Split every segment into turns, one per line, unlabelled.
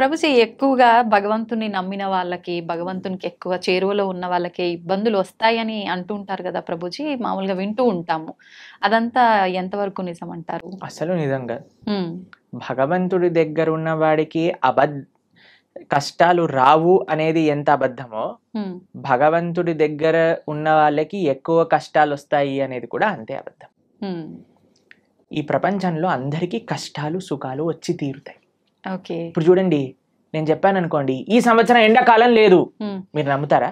ప్రభుజీ ఎక్కువగా భగవంతుని నమ్మిన వాళ్ళకి, భగవంతునికి ఎక్కువ చేరువలో ఉన్న వాళ్ళకే ఇబ్బందులు వస్తాయని అంటూ ఉంటారు కదా ప్రభుజీ. మామూలుగా వింటూ ఉంటాము. అదంతా ఎంతవరకు నిజమంటారు?
అసలు నిజంగా
హ్మ్.
భగవంతుడి దగ్గర ఉన్న వాడికి కష్టాలు రావు అనేది ఎంత అబద్ధమో,
హ్మ్.
భగవంతుడి దగ్గర ఉన్న వాళ్ళకి ఎక్కువ కష్టాలు వస్తాయి అనేది కూడా అంతే అబద్ధం.
హ్మ్.
ఈ ప్రపంచంలో అందరికీ కష్టాలు సుఖాలు వచ్చి తీరుతాయి.
ఓకే.
ఇప్పుడు చూడండి, నేను చెప్పాను అనుకోండి, ఈ సంవత్సరం ఎండాకాలం లేదు,
హ్మ్.
మీరు నమ్ముతారా?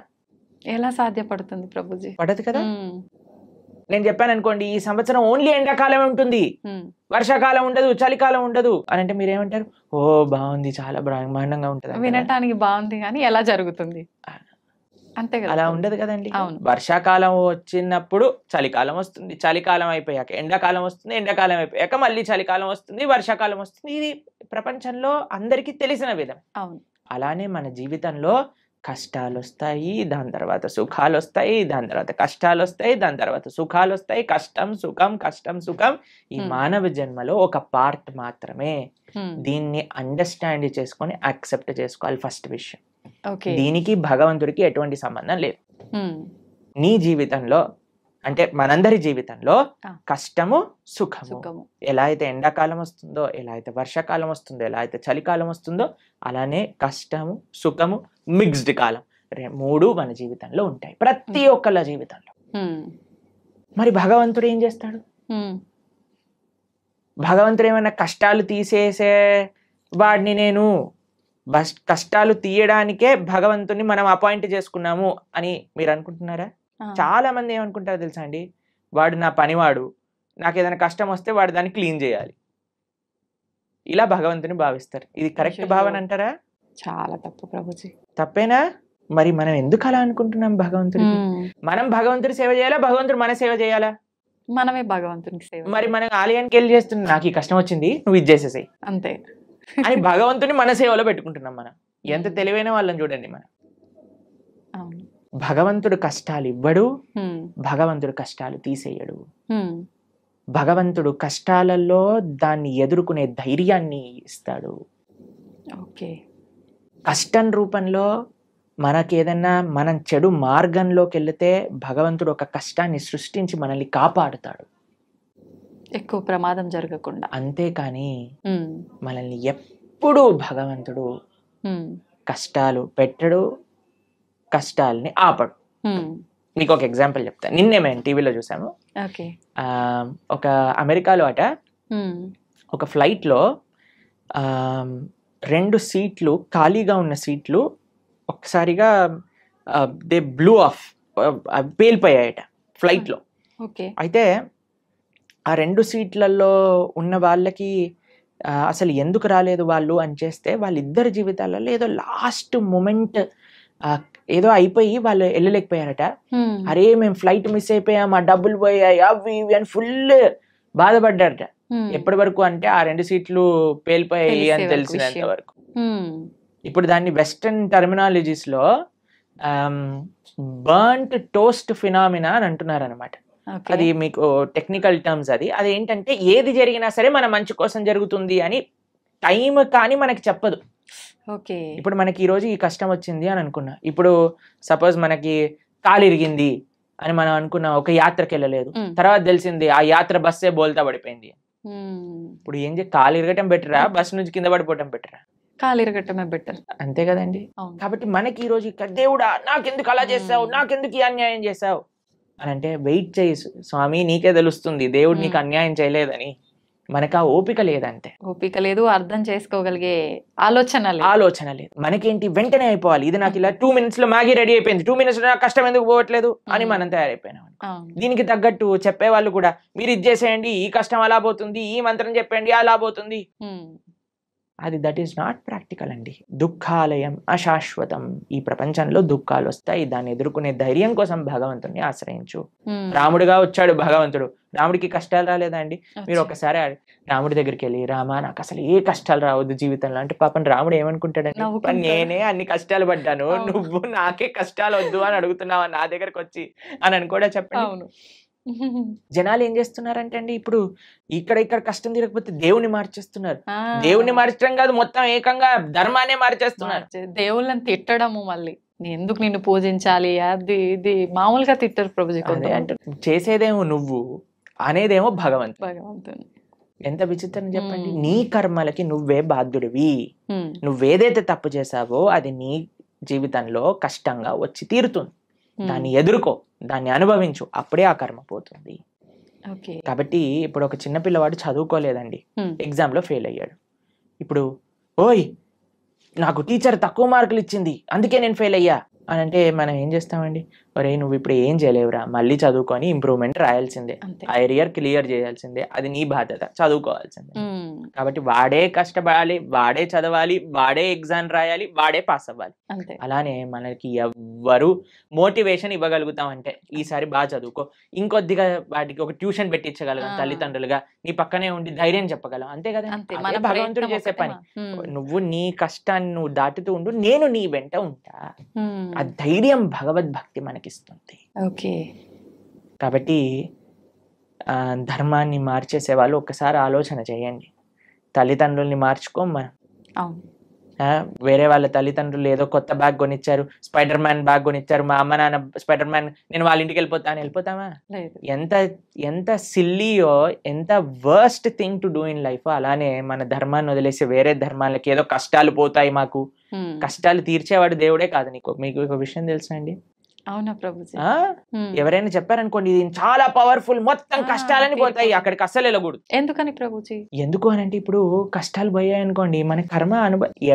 ఎలా సాధ్యపడుతుంది ప్రభుజీ?
పడదు కదా.
హ్మ్.
నేను చెప్పాను అనుకోండి, ఈ సంవత్సరం ఓన్లీ ఎండాకాలం ఉంటుంది,
హ్మ్.
వర్షాకాలం ఉండదు, చలికాలం ఉండదు అని అంటే మీరేమంటారు? ఓ బాగుంది, చాలా బ్రహ్మాండంగా ఉంటుంది అంటారా?
వినటానికి బాగుంది కానీ ఎలా జరుగుతుంది? అంతే కదా
అలా
ప్రభుజీ.
ఉండదు కదండి.
అవును.
వర్షాకాలం వచ్చినప్పుడు చలికాలం వస్తుంది, చలికాలం అయిపోయాక ఎండాకాలం వస్తుంది, ఎండాకాలం అయిపోయాక మళ్ళీ చలికాలం వస్తుంది, వర్షాకాలం వస్తుంది. ఇది ప్రపంచంలో అందరికీ తెలిసిన విధం.
అవును.
అలానే మన జీవితంలో కష్టాలు వస్తాయి, దాని తర్వాత సుఖాలు వస్తాయి, దాని తర్వాత కష్టాలు వస్తాయి, దాని తర్వాత సుఖాలు వస్తాయి. కష్టం సుఖం, కష్టం సుఖం ఈ మానవ జన్మలో ఒక పార్ట్ మాత్రమే.
హ్మ్.
దీన్ని అండర్స్టాండ్ చేసుకొని యాక్సెప్ట్ చేసుకోవాలి ఫస్ట్ విషయం.
ఓకే.
దీనికి భగవంతుడికి ఎటువంటి సంబంధం లేదు.
హ్మ్.
నీ జీవితంలో అంటే మనందరి జీవితంలో కష్టము సుఖము,
సుఖము.
ఎలా అయితే ఎండాకాలం వస్తుందో, ఎలా అయితే వర్షాకాలం వస్తుందో, ఎలా అయితే చలికాలం వస్తుందో, అలానే కష్టము సుఖము మిక్స్డ్ కాలం మూడు మన జీవితంలో ఉంటాయి, ప్రతి ఒక్కళ్ళ జీవితంలో.
హ్మ్.
మరి భగవంతుడు ఏం చేస్తాడు?
హ్మ్.
భగవంతుడు ఏమైనా కష్టాలు తీసేసే వాడిని నేను కష్టాలు తీయడానికే భగవంతుని మనం అపాయింట్ చేసుకున్నాము అని మీరు అనుకుంటున్నారా? చాలా మంది ఏమనుకుంటారో తెలుసా అండి, వాడు నా పనివాడు, నాకు ఏదైనా కష్టం వస్తే వాడు దాన్ని క్లీన్ చేయాలి, ఇలా భగవంతుని భావిస్తారు. ఇది కరెక్ట్ భావన అంటారా?
చాలా తప్పు ప్రభుజీ.
తప్పేనా? మరి మనం ఎందుకు అలా అనుకుంటున్నాం భగవంతుడికి? మనం భగవంతుడి సేవ చేయాలా, భగవంతుడు మన సేవ చేయాలా?
మనమే భగవంతునికి సేవ.
మరి మనం ఆలయానికి వెళ్ళి చేస్తున్నాం, నాకు ఈ కష్టం వచ్చింది నువ్వు ఇది చేసేసాయి
అంతే
అని భగవంతుని మన సేవలో పెట్టుకుంటున్నాం. మనం ఎంత తెలివైన వాళ్ళని చూడండి. మనం భగవంతుడు కష్టాలు ఇవ్వడు, భగవంతుడు కష్టాలు తీసేయడు. భగవంతుడు కష్టాలలో దాన్ని ఎదుర్కొనే ధైర్యాన్ని ఇస్తాడు.
ఓకే.
కష్టం రూపంలో మనకేదన్నా మనం చెడు మార్గంలోకి వెళితే భగవంతుడు ఒక కష్టాన్ని సృష్టించి మనల్ని కాపాడుతాడు, ఎక్కువ
ప్రమాదం జరగకుండా.
అంతేకాని మనల్ని ఎప్పుడూ భగవంతుడు కష్టాలు పెట్టడు, కష్టాలని ఆపడు. మీకు ఒక ఎగ్జాంపుల్ చెప్తాను. నిన్నే మేము టీవీలో చూసాము. ఒక అమెరికాలో అట ఒక ఫ్లైట్లో 2 సీట్లు ఖాళీగా ఉన్న సీట్లు ఒకసారిగా దే బ్లూ ఆఫ్, పేలిపోయాయట ఫ్లైట్లో. అయితే ఆ 2 సీట్లలో ఉన్న వాళ్ళకి అసలు ఎందుకు రాలేదు వాళ్ళు అని చేస్తే, వాళ్ళిద్దరి జీవితాలలో ఏదో లాస్ట్ మూమెంట్ ఏదో అయిపోయి వాళ్ళు వెళ్ళలేకపోయారట. అరే మేము ఫ్లైట్ మిస్ అయిపోయాం, ఆ డబ్బులు పోయాయి, అవి ఇవి అని ఫుల్ బాధపడ్డారట. ఎప్పటి వరకు అంటే ఆ 2 సీట్లు పేలిపోయాయి అని తెలిసినంత వరకు. ఇప్పుడు దాన్ని వెస్టర్న్ టర్మినాలజీస్ లో బర్న్ట్ టోస్ట్ ఫినామినా అని అంటున్నారు అనమాట. అది మీకు టెక్నికల్ టర్మ్స్. అది ఏంటంటే ఏది జరిగినా సరే మన మంచి కోసం జరుగుతుంది అని టైం కానీ మనకి చెప్పదు. ఇప్పుడు మనకి ఈరోజు ఈ కష్టం వచ్చింది అని అనుకున్నా, ఇప్పుడు సపోజ్ మనకి కాలు ఇరిగింది అని మనం అనుకున్నాం, ఒక యాత్రకి వెళ్ళలేదు, తర్వాత తెలిసింది ఆ యాత్ర బస్సే బోల్తా పడిపోయింది. ఇప్పుడు ఏం కాలు ఇరగటం బెటరా, బస్ నుంచి కింద పడిపోవటం బెటరా?
కాలు ఇరగటమే బెటర్,
అంతే కదండి. కాబట్టి మనకి ఈ రోజు ఇక్కడ దేవుడా నాకెందుకు అలా చేసావు, నాకెందుకు ఈ అన్యాయం చేసావు అని అంటే, వెయిట్ చేయి స్వామి, నీకే తెలుస్తుంది దేవుడు నీకు అన్యాయం చేయలేదని. మనకు ఆ ఓపిక లేదంతే.
ఓపిక లేదు, అర్థం చేసుకోగలిగే ఆలోచన లేదు.
మనకేంటి వెంటనే అయిపోవాలి, ఇది నాకు ఇలా 2 minutes లో మ్యాగీ రెడీ అయిపోయింది, 2 minutes లో నాకు కష్టం ఎందుకు పోవట్లేదు అని మనం తయారైపోయినాం. దీనికి తగ్గట్టు చెప్పేవాళ్ళు కూడా, మీరు ఇది చేసేయండి ఈ కష్టం అలా పోతుంది, ఈ మంత్రం చెప్పండి అలా పోతుంది. అది దట్ ఈస్ నాట్ ప్రాక్టికల్ అండి. దుఃఖాలయం అశాశ్వతం. ఈ ప్రపంచంలో దుఃఖాలు వస్తాయి, దాన్ని ఎదుర్కొనే ధైర్యం కోసం భగవంతుడిని ఆశ్రయించు. రాముడిగా వచ్చాడు భగవంతుడు, రాముడికి కష్టాలు రాలేదా అండి? మీరు ఒకసారి రాముడి దగ్గరికి వెళ్ళి, రామా నాకు అసలు ఏ కష్టాలు రావద్దు జీవితంలో అంటే, పాపం రాముడు ఏమనుకుంటాడండి, నేనే అన్ని కష్టాలు పడ్డాను, నువ్వు నాకే కష్టాలు వద్దు అని అడుగుతున్నావా నా దగ్గరకు వచ్చి అని కూడా చెప్పండి. జనాలు ఏం చేస్తున్నారంటే అండి, ఇప్పుడు ఇక్కడ కష్టం తీరకపోతే దేవుని మార్చేస్తున్నారు. దేవుని మార్చడం కాదు, మొత్తం ఏకంగా ధర్మాన్ని మార్చేస్తున్నారు.
దేవుళ్ళని తిట్టడము, మళ్ళీ ఎందుకు నిన్ను పూజించాలి, అది ఇది మామూలుగా తిట్టరు ప్రభుజీ.
అంటే చేసేదేమో నువ్వు, అనేదేమో
భగవంతుని.
ఎంత విచిత్రం చెప్పండి. నీ కర్మలకి నువ్వే బాధ్యుడివి. నువ్వేదైతే తప్పు చేసావో అది నీ జీవితంలో కష్టంగా వచ్చి తీరుతుంది. దాన్ని ఎదుర్కో, దాన్ని అనుభవించు, అప్పుడే ఆ కర్మ పోతుంది. కాబట్టి ఇప్పుడు ఒక చిన్న పిల్లవాడు చదువుకోలేదండి, ఎగ్జామ్ లో ఫెయిల్ అయ్యాడు. ఇప్పుడు ఓయ్ నాకు టీచర్ తక్కువ మార్కులు ఇచ్చింది అందుకే నేను ఫెయిల్ అయ్యా అని అంటే మనం ఏం చేస్తామండి, ఒరే నువ్వు ఇప్పుడు ఏం చేయలేవురా, మళ్ళీ చదువుకొని ఇంప్రూవ్మెంట్ రాయాల్సిందే, ఆ ఏరియర్ క్లియర్ చేయాల్సిందే, అది నీ బాధ్యత, చదువుకోవాల్సిందే. కాబట్టి వాడే కష్టపడాలి, వాడే చదవాలి, వాడే ఎగ్జామ్ రాయాలి, వాడే పాస్ అవ్వాలి. అలానే మనకి ఎవ్వరు మోటివేషన్ ఇవ్వగలుగుతాం అంటే ఈసారి బాగా చదువుకో, ఇంకొద్దిగా వాటికి ఒక ట్యూషన్ పెట్టించగలం తల్లిదండ్రులుగా, నీ పక్కనే ఉండి ధైర్యం చెప్పగలం, అంతే కదా. భగవంతుడు చేసే పని. నువ్వు నీ కష్టాన్ని నువ్వు దాటుతూ ఉండు, నేను నీ వెంట ఉంటా. ఆ ధైర్యం భగవద్భక్తి మనకిస్తుంది. కాబట్టి ధర్మాన్ని మార్చేసే వాళ్ళు ఒక్కసారి ఆలోచన చేయండి. తల్లిదండ్రుల్ని మార్చుకోం మనం. వేరే వాళ్ళ తల్లిదండ్రులు ఏదో కొత్త బ్యాగ్ కొనిచ్చారు, స్పైడర్ మ్యాన్ బ్యాగ్ కొనిచ్చారు, మా అమ్మ నాన్న స్పైడర్ మ్యాన్, నేను వాళ్ళ ఇంటికి వెళ్ళిపోతామా? ఎంత సిల్లీయో, ఎంత worst thing to do in life. అలానే మన ధర్మాన్ని వదిలేసి వేరే ధర్మాలకి ఏదో కష్టాలు పోతాయి, మాకు కష్టాలు తీర్చేవాడు దేవుడే కాదు. మీకు ఒక విషయం తెలుసా అండి?
అవునా ప్రభుజీ?
ఎవరైనా చెప్పారనుకోండి ఇది చాలా పవర్ఫుల్, మొత్తం కష్టాలని పోతాయి, అక్కడికి అస్సలు వెళ్ళకూడదు.
ఎందుకని ప్రభుజీ?
ఎందుకు అని అంటే ఇప్పుడు కష్టాలు పోయాయి అనుకోండి, మన కర్మ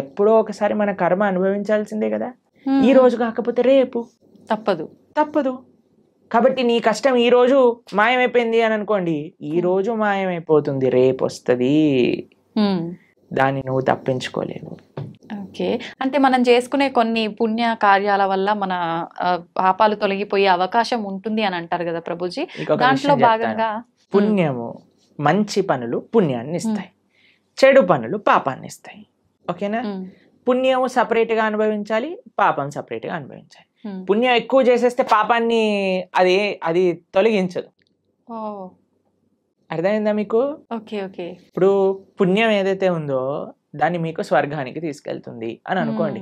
ఎప్పుడో ఒకసారి మన కర్మ అనుభవించాల్సిందే కదా. ఈ రోజు కాకపోతే రేపు తప్పదు. కాబట్టి నీ కష్టం ఈ రోజు మాయమైపోయింది అని అనుకోండి, ఈ రోజు మాయమైపోతుంది, రేపు వస్తుంది, దాన్ని నువ్వు తప్పించుకోలేవు.
అంటే మనం చేసుకునే కొన్ని పుణ్య కార్యాల వల్ల మన పాపాలు తొలగిపోయే అవకాశం ఉంటుంది అని అంటారు కదా ప్రభుజీ. దాంట్లో భాగంగా
పుణ్యము, మంచి పనులు పుణ్యాన్ని ఇస్తాయి, చెడు పనులు పాపాన్ని ఇస్తాయి. ఓకేనా? పుణ్యము సపరేట్ గా అనుభవించాలి, పాపం సపరేట్ గా అనుభవించాలి. పుణ్యం ఎక్కువ చేసేస్తే పాపాన్ని అది తొలగించదు. అర్థమైందా మీకు? ఇప్పుడు పుణ్యం ఏదైతే ఉందో దాన్ని మీకు స్వర్గానికి తీసుకెళ్తుంది అని అనుకోండి,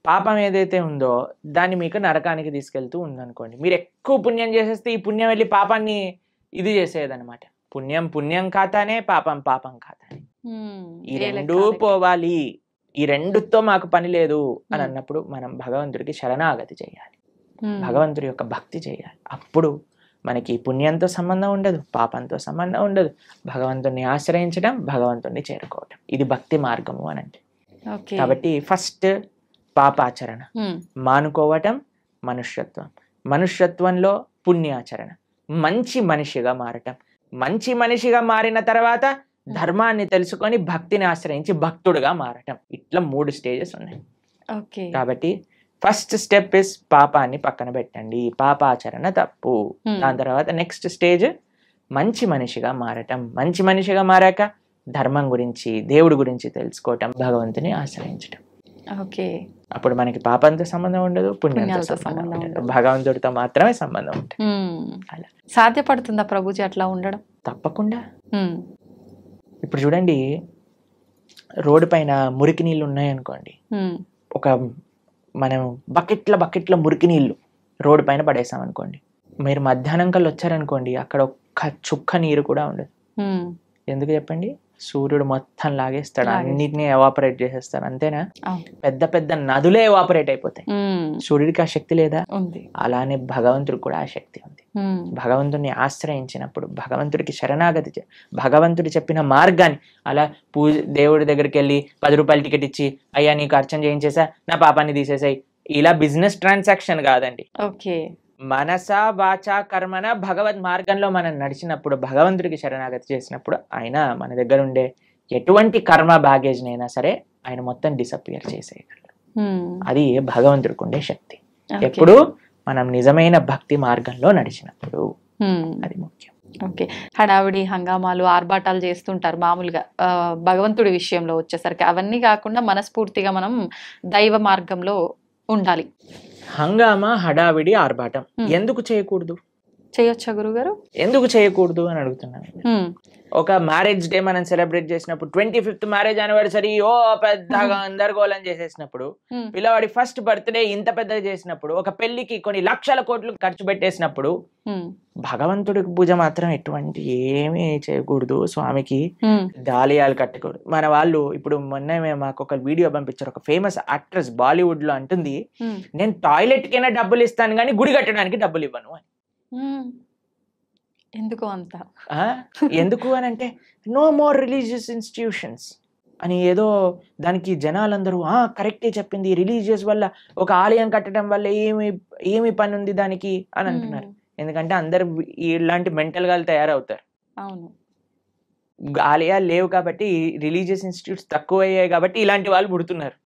పాపం ఏదైతే ఉందో దాన్ని మీకు నరకానికి తీసుకెళ్తూ ఉందనుకోండి. మీరు ఎక్కువ పుణ్యం చేసేస్తే ఈ పుణ్యం వెళ్ళి పాపాన్ని ఇది చేసేదన్నమాట. పుణ్యం ఖాతానే, పాపం ఖాతానే. ఈ రెండూ పోవాలి, ఈ రెండుతో మాకు పని లేదు అని అన్నప్పుడు మనం భగవంతుడికి శరణాగతి చేయాలి, భగవంతుడి యొక్క భక్తి చేయాలి. అప్పుడు మనకి పుణ్యంతో సంబంధం ఉండదు, పాపంతో సంబంధం ఉండదు. భగవంతుడిని ఆశ్రయించడం, భగవంతుడిని చేరుకోవడం, ఇది భక్తి మార్గము అని అంటే. కాబట్టి ఫస్ట్ పాపాచరణ మానుకోవటం మనుష్యత్వం, మనుష్యత్వంలో పుణ్యాచరణ, మంచి మనిషిగా మారటం, మంచి మనిషిగా మారిన తర్వాత ధర్మాన్ని తెలుసుకొని భక్తిని ఆశ్రయించి భక్తుడుగా మారటం. ఇట్లా 3 స్టేజెస్ ఉన్నాయి. కాబట్టి ఫస్ట్ స్టెప్ ఇస్ పాపాన్ని పక్కన పెట్టండి, పాపాచరణ తప్పు. దాని తర్వాత నెక్స్ట్ స్టేజ్ మంచి మనిషిగా మారటం, మంచి మనిషిగా మారాక ధర్మం గురించి, దేవుడి గురించి తెలుసుకోవటం, భగవంతుని ఆశ్రయించటం. అప్పుడు మనకి పాపంతో సంబంధం ఉండదు, పుణ్యంతో సంబంధం ఉండదు, భగవంతుడితో మాత్రమే సంబంధం ఉంటుంది. అలా
సాధ్యపడుతుందా ప్రభుజీ అట్లా ఉండడం?
తప్పకుండా. ఇప్పుడు చూడండి, రోడ్డు పైన మురికి నీళ్ళు ఉన్నాయనుకోండి, ఒక మనం బకెట్ల మురికి నీళ్లు రోడ్డు పైన పడేసాం అనుకోండి, మీరు మధ్యాహ్నం కల్లా వచ్చారనుకోండి, అక్కడ ఒక్క చుక్క నీరు కూడా ఉండదు. ఎందుకు చెప్పండి? సూర్యుడు మొత్తం లాగేస్తాడు, అన్నిటినీ ఎవాపరేట్ చేసేస్తాడు, అంతేనా? పెద్ద పెద్ద నదులే ఎవాపరేట్ అయిపోతాయి. సూర్యుడికి ఆ శక్తి లేదా? అలానే భగవంతుడికి కూడా ఆ శక్తి ఉంది. భగవంతుడిని ఆశ్రయించినప్పుడు, భగవంతుడికి శరణాగతి, భగవంతుడు చెప్పిన మార్గాన్ని, అలా దేవుడి దగ్గరికి వెళ్ళి 10 రూపాయలు టికెట్ ఇచ్చి అయ్యా నీకు అర్చన చేయించేసా, నా పాపాన్ని తీసేసాయి, ఇలా బిజినెస్ ట్రాన్సాక్షన్ కాదండి. మనస వాచ కర్మన భగవద్ మార్గంలో మనం నడిచినప్పుడు, భగవంతుడికి శరణాగతి చేసినప్పుడు ఆయన మన దగ్గర ఉండే ఎటువంటి కర్మ బ్యాగేజ్ నైనా సరే ఆయన మొత్తం డిసపియర్ చేసేయగలరు. అది భగవంతుడికి ఉండే శక్తి. ఎప్పుడు మనం నిజమైన భక్తి మార్గంలో నడిచినప్పుడు, అది ముఖ్యం.
హడావిడి హంగామాలు ఆర్భాటాలు చేస్తుంటారు మామూలుగా, భగవంతుడి విషయంలో వచ్చేసరికి అవన్నీ కాకుండా మనస్ఫూర్తిగా మనం దైవ మార్గంలో ఉండాలి.
హంగామా, హడావిడి, ఆర్భాటం ఎందుకు చేయకూడదు?
చేయొచ్చా గురుగారు?
ఎందుకు చేయకూడదు అని అడుగుతున్నాను. ఒక మ్యారేజ్ డే మనం సెలబ్రేట్ చేసినప్పుడు 25th మ్యారేజ్ యానివర్సరీ పెద్దగా గందరగోళం చేసేసినప్పుడు, పిల్లవాడి ఫస్ట్ బర్త్డే ఇంత పెద్దగా చేసినప్పుడు, ఒక పెళ్లికి కొన్ని లక్షల కోట్లు ఖర్చు పెట్టేసినప్పుడు భగవంతుడికి పూజ మాత్రం ఎటువంటి ఏమీ చేయకూడదు, స్వామికి దాలియాలు కట్టకూడదు. మన వాళ్ళు ఇప్పుడు మొన్న మాకు ఒక వీడియో పంపించారు, ఒక ఫేమస్ యాక్ట్రెస్ బాలీవుడ్ లో అంటుంది, నేను టాయిలెట్ కైనా డబ్బులు ఇస్తాను కానీ గుడి కట్టడానికి డబ్బులు ఇవ్వను అని.
ఎందుకు అంత?
ఎందుకు అని అంటే నో మోర్ రిలీజియస్ ఇన్స్టిట్యూషన్స్ అని ఏదో దానికి జనాలందరూ కరెక్టే చెప్పింది, రిలీజియస్ వల్ల ఒక ఆలయం కట్టడం వల్ల ఏమి పని ఉంది దానికి అని అంటున్నారు. ఎందుకంటే అందరు ఇలాంటి మెంటల్ గా తయారవుతారు.
అవును,
ఆలయాలు లేవు కాబట్టి, రిలీజియస్ ఇన్స్టిట్యూట్స్ తక్కువ అయ్యాయి కాబట్టి ఇలాంటి వాళ్ళు పుడుతున్నారు.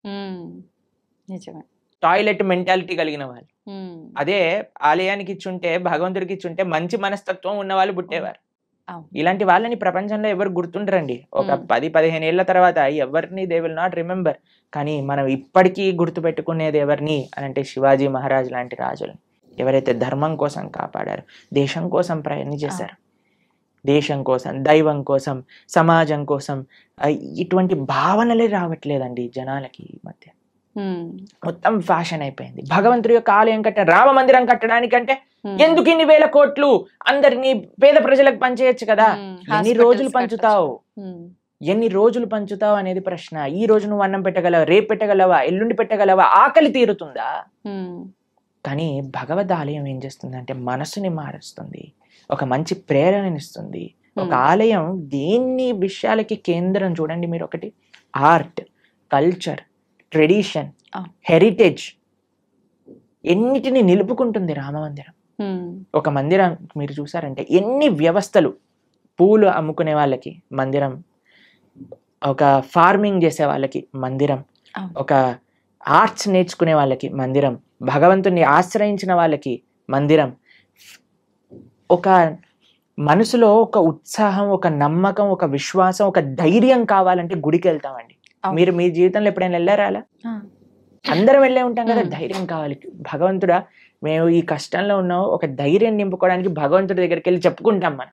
నిజమే,
టాయిలెట్ మెంటాలిటీ కలిగిన వాళ్ళు. అదే ఆలయానికి ఇచ్చుంటే, భగవంతుడికి ఇచ్చుంటే మంచి మనస్తత్వం ఉన్న వాళ్ళు పుట్టేవారు. ఇలాంటి వాళ్ళని ప్రపంచంలో ఎవరు గుర్తుండరండి. ఒక 10-15 ఏళ్ల తర్వాత ఎవరిని దే విల్ నాట్ రిమెంబర్. కానీ మనం ఇప్పటికీ గుర్తు పెట్టుకునేది ఎవరిని అని అంటే శివాజీ మహారాజ్ లాంటి రాజులని, ఎవరైతే ధర్మం కోసం కాపాడారు, దేశం కోసం ప్రయత్నం చేశారు, దేశం కోసం, దైవం కోసం, సమాజం కోసం. ఇటువంటి భావనలే రావట్లేదండి జనాలకి ఈ మధ్య. మొత్తం ఫ్యాషన్ అయిపోయింది. భగవంతుడి యొక్క ఆలయం రామ మందిరం కట్టడానికంటే ఎందుకు ఇన్ని వేల కోట్లు, అందరినీ పేద ప్రజలకు పంచేయచ్చు కదా. ఎన్ని రోజులు పంచుతావు అనేది ప్రశ్న. ఈ రోజు నువ్వు అన్నం పెట్టగలవా, రేపు పెట్టగలవా, ఎల్లుండి పెట్టగలవా, ఆకలి తీరుతుందా? కానీ భగవద్ ఆలయం ఏం చేస్తుంది అంటే మనసుని మారుస్తుంది, ఒక మంచి ప్రేరణనిస్తుంది. ఒక ఆలయం దేన్ని విషయాలకి కేంద్రం చూడండి మీరు. ఒకటి ఆర్ట్, కల్చర్, ట్రెడిషన్, హెరిటేజ్, ఎన్నిటిని నిలుపుకుంటుంది రామమందిరం. ఒక మందిరం మీరు చూసారంటే ఎన్ని వ్యవస్థలు, పూలు అమ్ముకునే వాళ్ళకి మందిరం, ఒక ఫార్మింగ్ చేసే వాళ్ళకి మందిరం, ఒక ఆర్ట్స్ నేర్చుకునే వాళ్ళకి మందిరం, భగవంతుని ఆశ్రయించిన వాళ్ళకి మందిరం. ఒక మనసులో ఒక ఉత్సాహం, ఒక నమ్మకం, ఒక విశ్వాసం, ఒక ధైర్యం కావాలంటే గుడికి వెళ్తామండి. మీరు మీ జీవితంలో ఎప్పుడైనా వెళ్ళారా అలా? అందరం వెళ్ళే ఉంటాం కదా. ధైర్యం కావాలి. భగవంతుడా మేము ఈ కష్టంలో ఉన్నాం, ఒక ధైర్యం నింపుకోవడానికి భగవంతుడి దగ్గరికి వెళ్ళి చెప్పుకుంటాం మనం.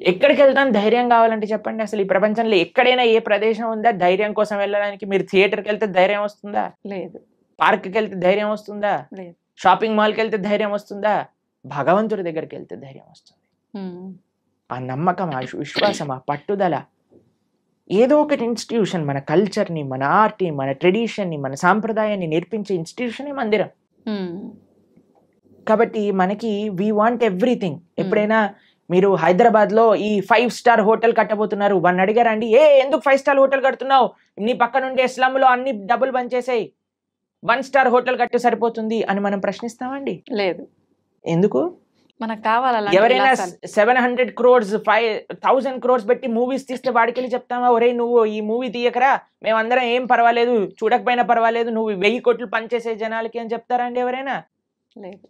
ఎక్కడికి వెళ్తాం ధైర్యం కావాలంటే చెప్పండి. అసలు ఈ ప్రపంచంలో ఎక్కడైనా ఏ ప్రదేశం ఉందా ధైర్యం కోసం వెళ్ళడానికి? మీరు థియేటర్కి వెళ్తే ధైర్యం వస్తుందా? లేదు. పార్క్కి వెళ్తే ధైర్యం వస్తుందా? లేదు. షాపింగ్ మాల్కి వెళ్తే ధైర్యం వస్తుందా? భగవంతుడి దగ్గరికి వెళ్తే ధైర్యం వస్తుంది. ఆ నమ్మకం, ఆ విశ్వాసం, ఆ పట్టుదల. ఏదో ఒకటి ఇన్స్టిట్యూషన్ మన కల్చర్ని, మన ఆర్ట్ని, మన ట్రెడిషన్ని, మన సాంప్రదాయాన్ని నేర్పించే ఇన్స్టిట్యూషన్ మందిరం. కాబట్టి మనకి వీ వాంట్ ఎవ్రీథింగ్. ఎప్పుడైనా మీరు హైదరాబాద్ లో ఈ 5 స్టార్ హోటల్ కట్టబోతున్నారు, వాడిని అడిగారండి, ఎందుకు 5 స్టార్ హోటల్ కడుతున్నావు, నీ పక్కన ఉండే స్లమ్ లో అన్ని డబ్బులు బంచేసాయి, 1 స్టార్ హోటల్ కట్టు సరిపోతుంది అని మనం ప్రశ్నిస్తామండి? లేదు. ఎందుకు? మనకు కావాలి. ఎవరైనా 700 crores 1000 crores పెట్టి మూవీస్ తీస్తే వాడికి వెళ్ళి చెప్తామా, ఒరే నువ్వు ఈ మూవీ తీయకరా, మేమందరం ఏం పర్వాలేదు, చూడకపోయినా పర్వాలేదు, నువ్వు 1000 కోట్లు పనిచేసే జనాలకి అని చెప్తారా అండి ఎవరైనా? లేదు.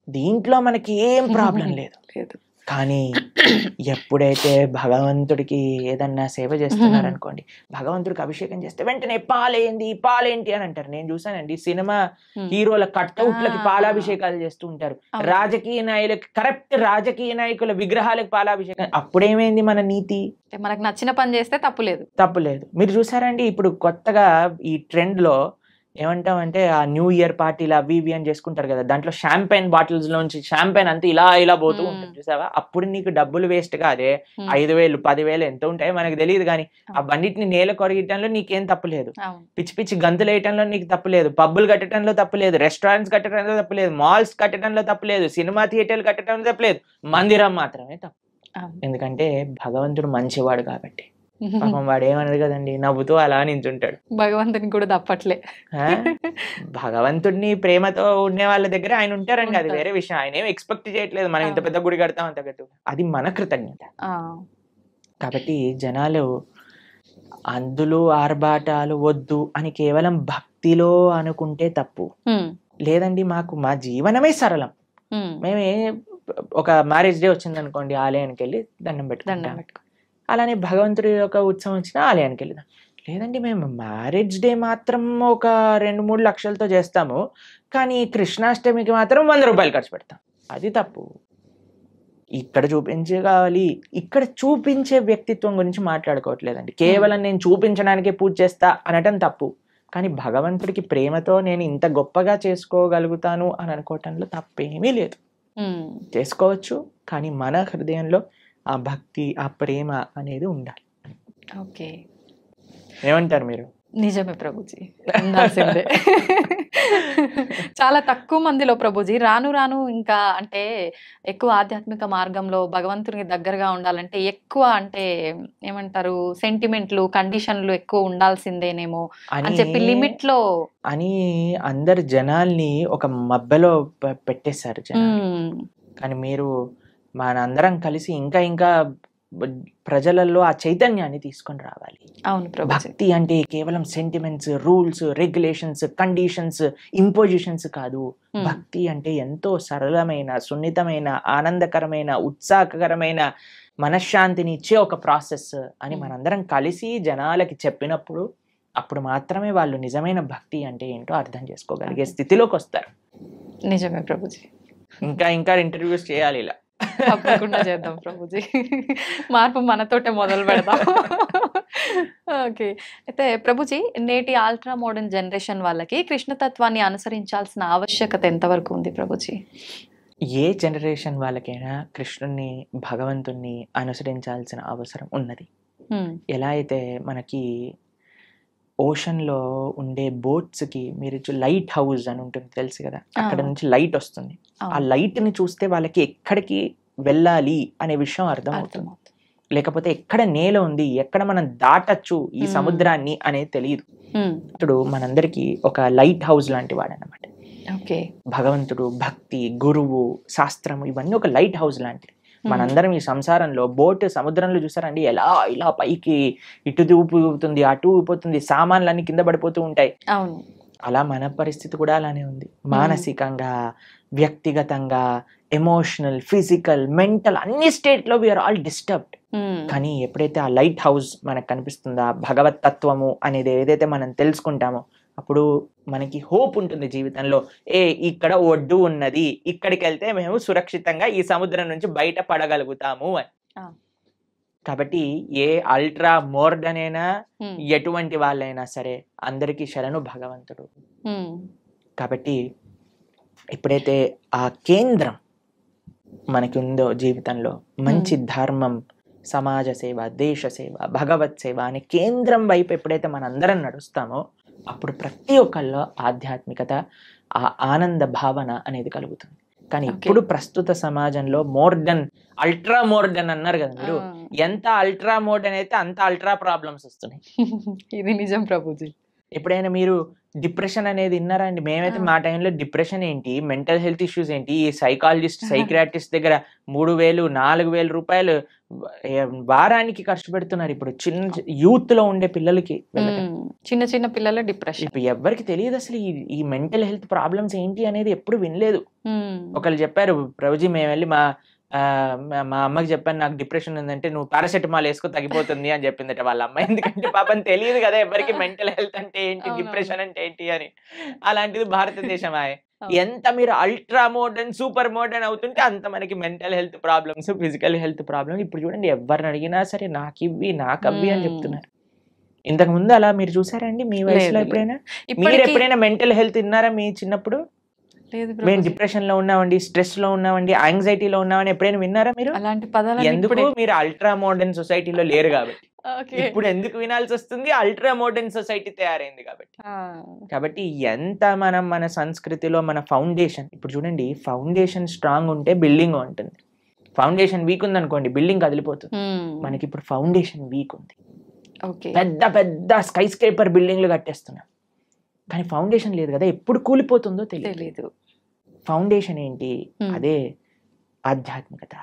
దీంట్లో మనకి ఏం ప్రాబ్లం లేదు. కానీ ఎప్పుడైతే భగవంతుడికి ఏదన్నా సేవ చేస్తున్నారనుకోండి, భగవంతుడికి అభిషేకం చేస్తే వెంటనే పాలేంటి అని అంటారు. నేను చూసానండి, సినిమా హీరోల కట్అవుట్లకి పాలాభిషేకాలు చేస్తూ ఉంటారు, రాజకీయ నాయకులకి, కరెక్ట్ రాజకీయ నాయకుల విగ్రహాలకు పాలాభిషేకం. అప్పుడేమైంది మన నీతి? మనకు నచ్చిన పని చేస్తే తప్పులేదు. మీరు చూసారండి ఇప్పుడు కొత్తగా ఈ ట్రెండ్ లో ఏమంటామంటే ఆ న్యూ ఇయర్ పార్టీలు అవి ఇవి అని చేసుకుంటారు కదా, దాంట్లో షాంపైన్ బాటిల్స్ లోంచి షాంపైన్ అంతా ఇలా పోతూ ఉంటుంది చూసావా? అప్పుడు నీకు డబ్బులు వేస్ట్ కాదే, 5,000 10,000 ఎంత ఉంటాయో మనకు తెలియదు, కానీ ఆ బండిటిని నేల కొరగటంలో నీకేం తప్పులేదు, పిచ్చి పిచ్చి గంతులు వేయటంలో నీకు తప్పులేదు, పబ్బులు కట్టడంలో తప్పులేదు, రెస్టారెంట్స్ కట్టడంలో తప్పులేదు, మాల్స్ కట్టడంలో తప్పులేదు, సినిమా థియేటర్లు కట్టడంలో తప్పులేదు, మందిరం మాత్రమే తప్పు. ఎందుకంటే భగవంతుడు మంచివాడు కాబట్టి. పాపం వాడు ఏమన్నాడు కదండి, నవ్వుతూ అలా నించుంటాడు. భగవంతుని కూడా తప్పట్లే. భగవంతుడిని ప్రేమతో ఉండే వాళ్ళ దగ్గర ఆయన ఉంటారండి, అది వేరే విషయం. ఆయన ఏం ఎక్స్పెక్ట్ చేయట్లేదు మనం ఇంత పెద్ద గుడి కడతాం అంత గట్టు, అది మన కృతజ్ఞత. కాబట్టి జనాలు అందులో ఆర్భాటాలు వద్దు అని కేవలం భక్తిలో అనుకుంటే తప్పు. లేదండి, మా జీవనమే సరళం. మేమే ఒక మ్యారేజ్ డే వచ్చింది అనుకోండి, ఆలయానికి వెళ్ళి దండం పెట్టుకుంటాం. అలానే భగవంతుడి యొక్క ఉత్సవం వచ్చిన ఆలయానికి వెళ్దాం. లేదండి, మేము మ్యారేజ్ డే మాత్రం ఒక 2-3 లక్షలతో చేస్తాము, కానీ కృష్ణాష్టమికి మాత్రం 100 రూపాయలు ఖర్చు పెడతాం. అది తప్పు. ఇక్కడ చూపించే కావాలి, ఇక్కడ చూపించే వ్యక్తిత్వం గురించి మాట్లాడుకోవట్లేదండి. కేవలం నేను చూపించడానికే పూజ చేస్తా అనటం తప్పు. కానీ భగవంతుడికి ప్రేమతో నేను ఇంత గొప్పగా చేసుకోగలుగుతాను అని అనుకోవటంలో తప్పేమీ లేదు. చేసుకోవచ్చు, కానీ మన హృదయంలో ఆ భక్తి, ఆ ప్రేమ అనేది ఉండాలి.
ఓకే,
ఏమంటారు మీరు?
నిజమే ప్రభుజీ, ఉండాల్సిందే. చాలా తక్కువ మందిలో ప్రభుజీ రాను రాను ఇంకా అంటే ఎక్కువ ఆధ్యాత్మిక మార్గంలో భగవంతునికి దగ్గరగా ఉండాలంటే ఎక్కువ అంటే ఏమంటారు సెంటిమెంట్లు, కండిషన్లు ఎక్కువ ఉండాల్సిందేనేమో అని చెప్పి లిమిట్ లో
అని అందరు జనాల్ని ఒక మబ్బెలో పెట్టేశారు జనాలు. కానీ మీరు మనందరం కలిసి ఇంకా ఇంకా ప్రజలలో ఆ చైతన్యాన్ని తీసుకొని రావాలి.
అవును ప్రభుజీ.
భక్తి అంటే కేవలం sentiments, rules, regulations, conditions, impositions కాదు. భక్తి అంటే ఎంతో సరళమైన, సున్నితమైన, ఆనందకరమైన, ఉత్సాహకరమైన, మనశ్శాంతిని ఇచ్చే ఒక ప్రాసెస్ అని మనందరం కలిసి జనాలకి చెప్పినప్పుడు అప్పుడు మాత్రమే వాళ్ళు నిజమైన భక్తి అంటే ఏంటో అర్థం చేసుకోగలిగే స్థితిలోకి వస్తారు.
నిజమే ప్రభుజీ.
ఇంకా ఇంకా ఇంటర్వ్యూస్ చేయాలి ఇలా.
తప్పకుండా చేద్దాం ప్రభుజీ, మార్పు మనతోటే మొదలు పెడదాం. ఓకే, అయితే ప్రభుజీ నేటి అల్ట్రా మోడర్న్ జనరేషన్ వాళ్ళకి కృష్ణతత్వాన్ని అనుసరించాల్సిన ఆవశ్యకత ఎంతవరకు ఉంది ప్రభుజీ?
ఏ జనరేషన్ వాళ్ళకైనా కృష్ణుణ్ణి, భగవంతుణ్ణి అనుసరించాల్సిన అవసరం ఉన్నది. ఎలా అయితే మనకి ఓషన్లో ఉండే బోట్స్కి మీరు లైట్ హౌస్ అని ఉంటుంది తెలుసు కదా, అక్కడ నుంచి లైట్ వస్తుంది. ఆ లైట్ని చూస్తే వాళ్ళకి ఎక్కడికి వెళ్ళాలి అనే విషయం అర్థం అవుతుంది. లేకపోతే ఎక్కడ నేల ఉంది, ఎక్కడ మనం దాటచ్చు ఈ సముద్రాన్ని అనేది తెలియదు. ఇప్పుడు మనందరికి ఒక లైట్ హౌస్ లాంటి వాడు అన్నమాట. భగవంతుడు, భక్తి, గురువు, శాస్త్రము ఇవన్నీ ఒక లైట్ హౌస్ లాంటివి. మనందరం ఈ సంసారంలో బోట్ సముద్రంలో చూసారండి, ఎలా ఇలా పైకి ఇటు ఊపుతుంది, అటు ఊపుతుంది, సామాన్లన్నీ కింద పడిపోతూ ఉంటాయి. అలా మన పరిస్థితి కూడా అలానే ఉంది. మానసికంగా, వ్యక్తిగతంగా, ఎమోషనల్, ఫిజికల్, మెంటల్ అన్ని స్టేట్ లో వీఆర్ ఆల్ డిస్టర్బ్డ్. కానీ ఎప్పుడైతే ఆ లైట్ హౌస్ మనకు కనిపిస్తుందో, భగవత్ తత్వము అనేది ఏదైతే మనం తెలుసుకుంటామో అప్పుడు మనకి హోప్ ఉంటుంది జీవితంలో. ఇక్కడ ఒడ్డు ఉన్నది, ఇక్కడికి వెళ్తే మేము సురక్షితంగా ఈ సముద్రం నుంచి బయట పడగలుగుతాము అని. కాబట్టి ఏ అల్ట్రా మోడర్న్ అయినా, ఎటువంటి వాళ్ళైనా సరే అందరికీ శరణు భగవంతుడు. కాబట్టి ఎప్పుడైతే ఆ కేంద్రం మనకి ఉందో జీవితంలో, మంచి ధర్మం, సమాజ సేవ, దేశ సేవ, భగవత్ సేవ అనే కేంద్రం వైపు ఎప్పుడైతే మనందరం నడుస్తామో అప్పుడు ప్రతి ఒక్కళ్ళలో ఆధ్యాత్మికత, ఆ ఆనంద భావన అనేది కలుగుతుంది. కానీ ఇప్పుడు ప్రస్తుత సమాజంలో మోడర్న్, అల్ట్రా మోడర్న్ అన్నారు కదా మీరు, ఎంత అల్ట్రా మోడర్న్ అయితే అంత అల్ట్రా ప్రాబ్లమ్స్ వస్తున్నాయి.
ఇది నిజం ప్రభుజీ.
ఎప్పుడైనా మీరు డిప్రెషన్ అనేది విన్నారా అండి? మేమైతే మా టైంలో డిప్రెషన్ ఏంటి, మెంటల్ హెల్త్ ఇష్యూస్ ఏంటి, ఈ సైకాలజిస్ట్, సైకియాట్రిస్ట్ దగ్గర 3,000-4,000 రూపాయలు వారానికి ఖర్చు పెడుతున్నారు ఇప్పుడు చిన్న యూత్ లో ఉండే పిల్లలకి.
చిన్న చిన్న పిల్లల డిప్రెషన్.
ఇప్పుడు ఎవరికి తెలియదు అసలు ఈ మెంటల్ హెల్త్ ప్రాబ్లమ్స్ ఏంటి అనేది ఎప్పుడు వినలేదు. ఒకళ్ళు చెప్పారు, ప్రభుజీ మేము వెళ్ళి మా అమ్మకి చెప్పాను నాకు డిప్రెషన్ ఉందంటే నువ్వు పారాసెటమాల్ వేసుకో తగ్గిపోతుంది అని చెప్పిందట వాళ్ళ అమ్మ. ఎందుకంటే పాపం తెలియదు కదా ఎవరికి మెంటల్ హెల్త్ అంటే ఏంటి, డిప్రెషన్ అంటే ఏంటి అని. అలాంటిది భారతదేశం. ఎంత మీరు అల్ట్రా మోడర్న్, సూపర్ మోడర్న్ అవుతుంటే అంత మనకి mental health problems, physical health problems. ఇప్పుడు చూడండి, ఎవరిని అడిగినా సరే నాకివ్వి నాకవ్వి అని చెప్తున్నారు. ఇంతకు ముందు అలా మీరు చూసారండి మీ వయసులో ఎప్పుడైనా? మీరు ఎప్పుడైనా మెంటల్ హెల్త్ విన్నారా మీ చిన్నప్పుడు? మేము డిప్రెషన్ లో ఉన్నామండి, స్ట్రెస్ లో ఉన్నామండి, యాంగ్జైటీలో ఉన్నామని ఎప్పుడైనా విన్నారా మీరు?
అలాంటి పదాలు
ఎందుకు? మీరు అల్ట్రా మోడర్న్ సొసైటీలో లేరు కాబట్టి. ఇప్పుడు ఎందుకు వినాల్సి వస్తుంది? అల్ట్రా మోడర్న్ సొసైటీ తయారైంది కాబట్టి. కాబట్టి ఎంత మనం మన సంస్కృతిలో మన ఫౌండేషన్, ఇప్పుడు చూడండి, ఫౌండేషన్ స్ట్రాంగ్ ఉంటే బిల్డింగ్ ఉంటుంది. ఫౌండేషన్ వీక్ ఉంది అనుకోండి బిల్డింగ్ కదిలిపోతుంది. మనకి ఇప్పుడు ఫౌండేషన్ వీక్ ఉంది. పెద్ద పెద్ద స్కై స్క్రేపర్ బిల్డింగ్లు కట్టేస్తున్నాం, కానీ ఫౌండేషన్ లేదు కదా, ఎప్పుడు కూలిపోతుందో తెలియదు. ఫౌండేషన్ ఏంటి? అదే ఆధ్యాత్మికత.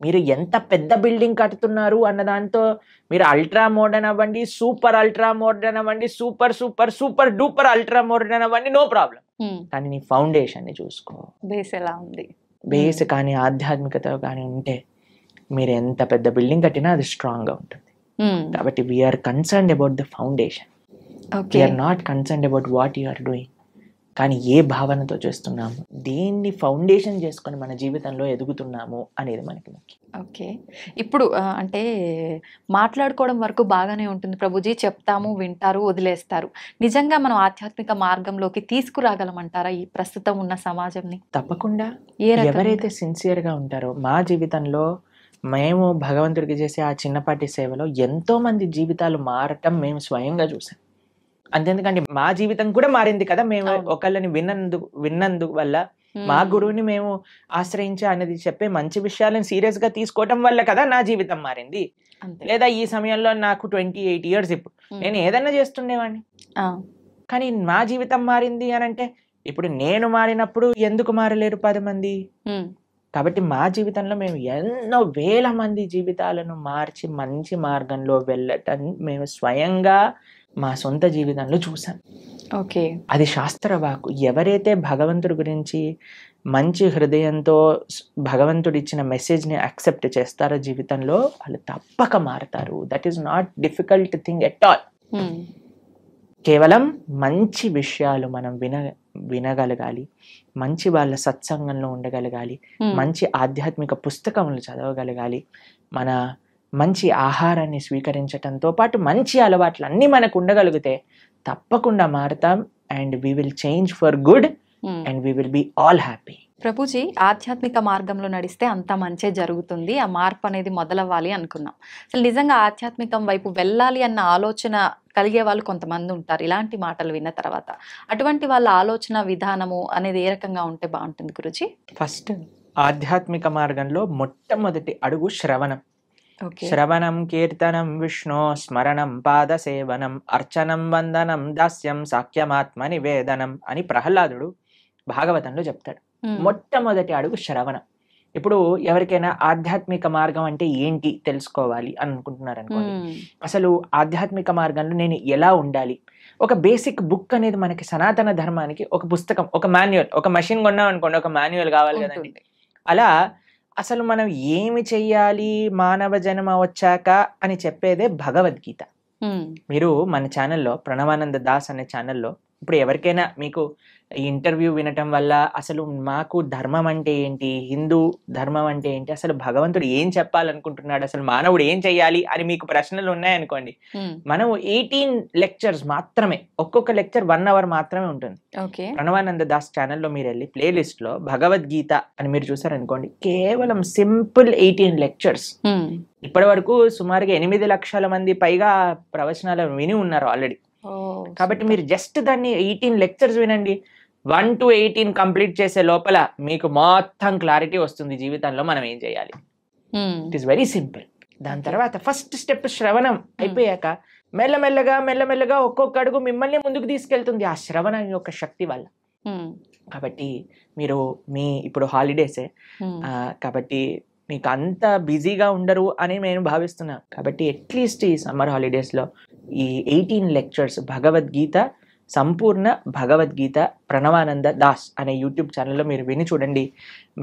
మీరు ఎంత పెద్ద బిల్డింగ్ కడుతున్నారు అన్న దాంతో మీరు అల్ట్రా మోడర్న్ అవ్వండి, సూపర్ అల్ట్రా మోడర్న్ అవ్వండి, super super super duper ultra modern అవ్వండి, నో ప్రాబ్లం. కానీ నీ ఫౌండేషన్ ని చూసుకో,
బేస్ ఎలా ఉంది.
బేస్ కానీ ఆధ్యాత్మికత కానీ ఉంటే మీరు ఎంత పెద్ద బిల్డింగ్ కట్టినా అది స్ట్రాంగ్ గా ఉంటుంది. కాబట్టి we are concerned about the foundation. We are not concerned about what you are doing. కానీ ఏ భావనతో చేస్తున్నాము, దేన్ని ఫౌండేషన్ చేసుకొని మన జీవితంలో ఎదుగుతున్నాము అనేది మనకి ముఖ్యం.
ఓకే. ఇప్పుడు అంటే మాట్లాడుకోవడం వరకు బాగానే ఉంటుంది ప్రభుజీ. చెప్తాము, వింటారు, వదిలేస్తారు. నిజంగా మనం ఆధ్యాత్మిక మార్గంలోకి తీసుకురాగలమంటారా ఈ ప్రస్తుతం ఉన్న సమాజంని?
తప్పకుండా.
ఏ రకంగా?
ఎవరైతే సిన్సియర్గా ఉంటారో, మా జీవితంలో మేము భగవంతుడికి చేసే ఆ చిన్నపాటి సేవలో ఎంతో మంది జీవితాలు మారటం మేము స్వయంగా చూసాం. అంతెందుకంటే మా జీవితం కూడా మారింది కదా, మేము
అవును.
ఒకళ్ళని విన్నందుకు వల్ల, మా గురువుని మేము ఆశ్రయించి అనేది చెప్పే మంచి విషయాలను సీరియస్ గా తీసుకోవటం వల్ల కదా నా జీవితం మారింది.
అంతే.
లేదా ఈ సమయంలో నాకు 28 years, ఇప్పుడు నేను ఏదన్నా చేస్తుండేవాడిని.
ఆ,
కానీ మా జీవితం మారింది అని అంటే, ఇప్పుడు నేను మారినప్పుడు ఎందుకు మారలేరు 10 మంది?
ఉమ్,
కాబట్టి మా జీవితంలో మేము ఎన్నో వేల మంది జీవితాలను మార్చి మంచి మార్గంలో వెళ్ళటం మేము స్వయంగా మా సొంత జీవితంలో చూసాం.
ఓకే.
అది శాస్త్రవాకు. ఎవరైతే భగవంతుడి గురించి మంచి హృదయంతో భగవంతుడు ఇచ్చిన మెసేజ్ని యాక్సెప్ట్ చేస్తారో జీవితంలో, వాళ్ళు తప్పక మారతారు. That is not difficult thing at all.
Um,
కేవలం మంచి విషయాలు మనం వినగలగాలి, మంచి వాళ్ళ సత్సంగంలో ఉండగలగాలి, మంచి ఆధ్యాత్మిక పుస్తకములు చదవగలగాలి, మన మంచి ఆహారాన్ని స్వీకరించటంతో పాటు మంచి అలవాట్లు అన్నీ మనకు ఉండగలిగితే తప్పకుండా మారుతాం. And we will change for good and we will be all happy.
Prabhuji, ఆధ్యాత్మిక మార్గంలో నడిస్తే అంత మంచే జరుగుతుంది, ఆ మార్పు అనేది మొదలవ్వాలి అనుకున్నాం. అసలు నిజంగా ఆధ్యాత్మికం వైపు వెళ్ళాలి అన్న ఆలోచన కలిగే వాళ్ళు కొంతమంది ఉంటారు ఇలాంటి మాటలు విన్న తర్వాత. అటువంటి వాళ్ళ ఆలోచన విధానము అనేది ఏ రకంగా ఉంటే బాగుంటుంది గురుజీ?
ఫస్ట్, ఆధ్యాత్మిక మార్గంలో మొట్టమొదటి అడుగు శ్రవణం.
ఓకే.
శ్రవణం కీర్తనం విష్ణు స్మరణం పాద సేవనం అర్చనం వందనం దాస్యం సాఖ్యమాత్మ నివేదనం అని ప్రహ్లాదుడు భాగవతంలో చెప్తాడు. మొట్టమొదటి అడుగు శ్రవణం. ఇప్పుడు ఎవరికైనా ఆధ్యాత్మిక మార్గం అంటే ఏంటి తెలుసుకోవాలి అని అనుకుంటున్నారు అనుకోండి, అసలు ఆధ్యాత్మిక మార్గంలో నేను ఎలా ఉండాలి, ఒక బేసిక్ బుక్ అనేది మనకి సనాతన ధర్మానికి ఒక పుస్తకం, ఒక మాన్యువల్, ఒక మెషిన్ కొన్నాం అనుకోండి, ఒక మాన్యువల్ కావాలి కదండి. అలా అసలు మనం ఏమి చెయ్యాలి మానవ జన్మ వచ్చాక అని చెప్పేదే భగవద్గీత. మీరు మన ఛానల్లో, ప్రణవానంద దాస్ అనే ఛానల్లో, ఇప్పుడు ఎవరికైనా మీకు ఈ ఇంటర్వ్యూ వినటం వల్ల అసలు మాకు ధర్మం అంటే ఏంటి, హిందూ ధర్మం అంటే ఏంటి, అసలు భగవంతుడు ఏం చెప్పాలనుకుంటున్నాడు, అసలు మానవుడు ఏం చెయ్యాలి అని మీకు ప్రశ్నలు ఉన్నాయనుకోండి, మనం 18 lectures మాత్రమే, ఒక్కొక్క లెక్చర్ 1 hour మాత్రమే ఉంటుంది. ప్రణవానంద దాస్ ఛానల్లో మీరు వెళ్ళి ప్లేలిస్ట్ లో భగవద్గీత అని మీరు చూసారనుకోండి, కేవలం సింపుల్ 18 lectures. ఇప్పటి వరకు సుమారుగా 8 లక్షల మంది పైగా ప్రవచనాలు విని ఉన్నారు ఆల్రెడీ. కాబట్టి మీరు జస్ట్ దాన్ని 18 lectures వినండి, 1 to 18 కంప్లీట్ చేసే లోపల మీకు మొత్తం క్లారిటీ వస్తుంది జీవితంలో మనం ఏం చేయాలి. It is very simple. దాని తర్వాత ఫస్ట్ స్టెప్ శ్రవణం అయిపోయాక మెల్లమెల్లగా ఒక్కొక్క అడుగు మిమ్మల్ని ముందుకు తీసుకెళ్తుంది ఆ శ్రవణం యొక్క శక్తి వల్ల. కాబట్టి మీరు ఇప్పుడు హాలిడేసే కాబట్టి మీకు అంత బిజీగా ఉండరు అని నేను భావిస్తున్నాను. కాబట్టి అట్లీస్ట్ ఈ సమ్మర్ హాలిడేస్లో ఈ 18 lectures భగవద్గీత, సంపూర్ణ భగవద్గీత ప్రణవానంద దాస్ అనే యూట్యూబ్ ఛానల్లో మీరు విని చూడండి.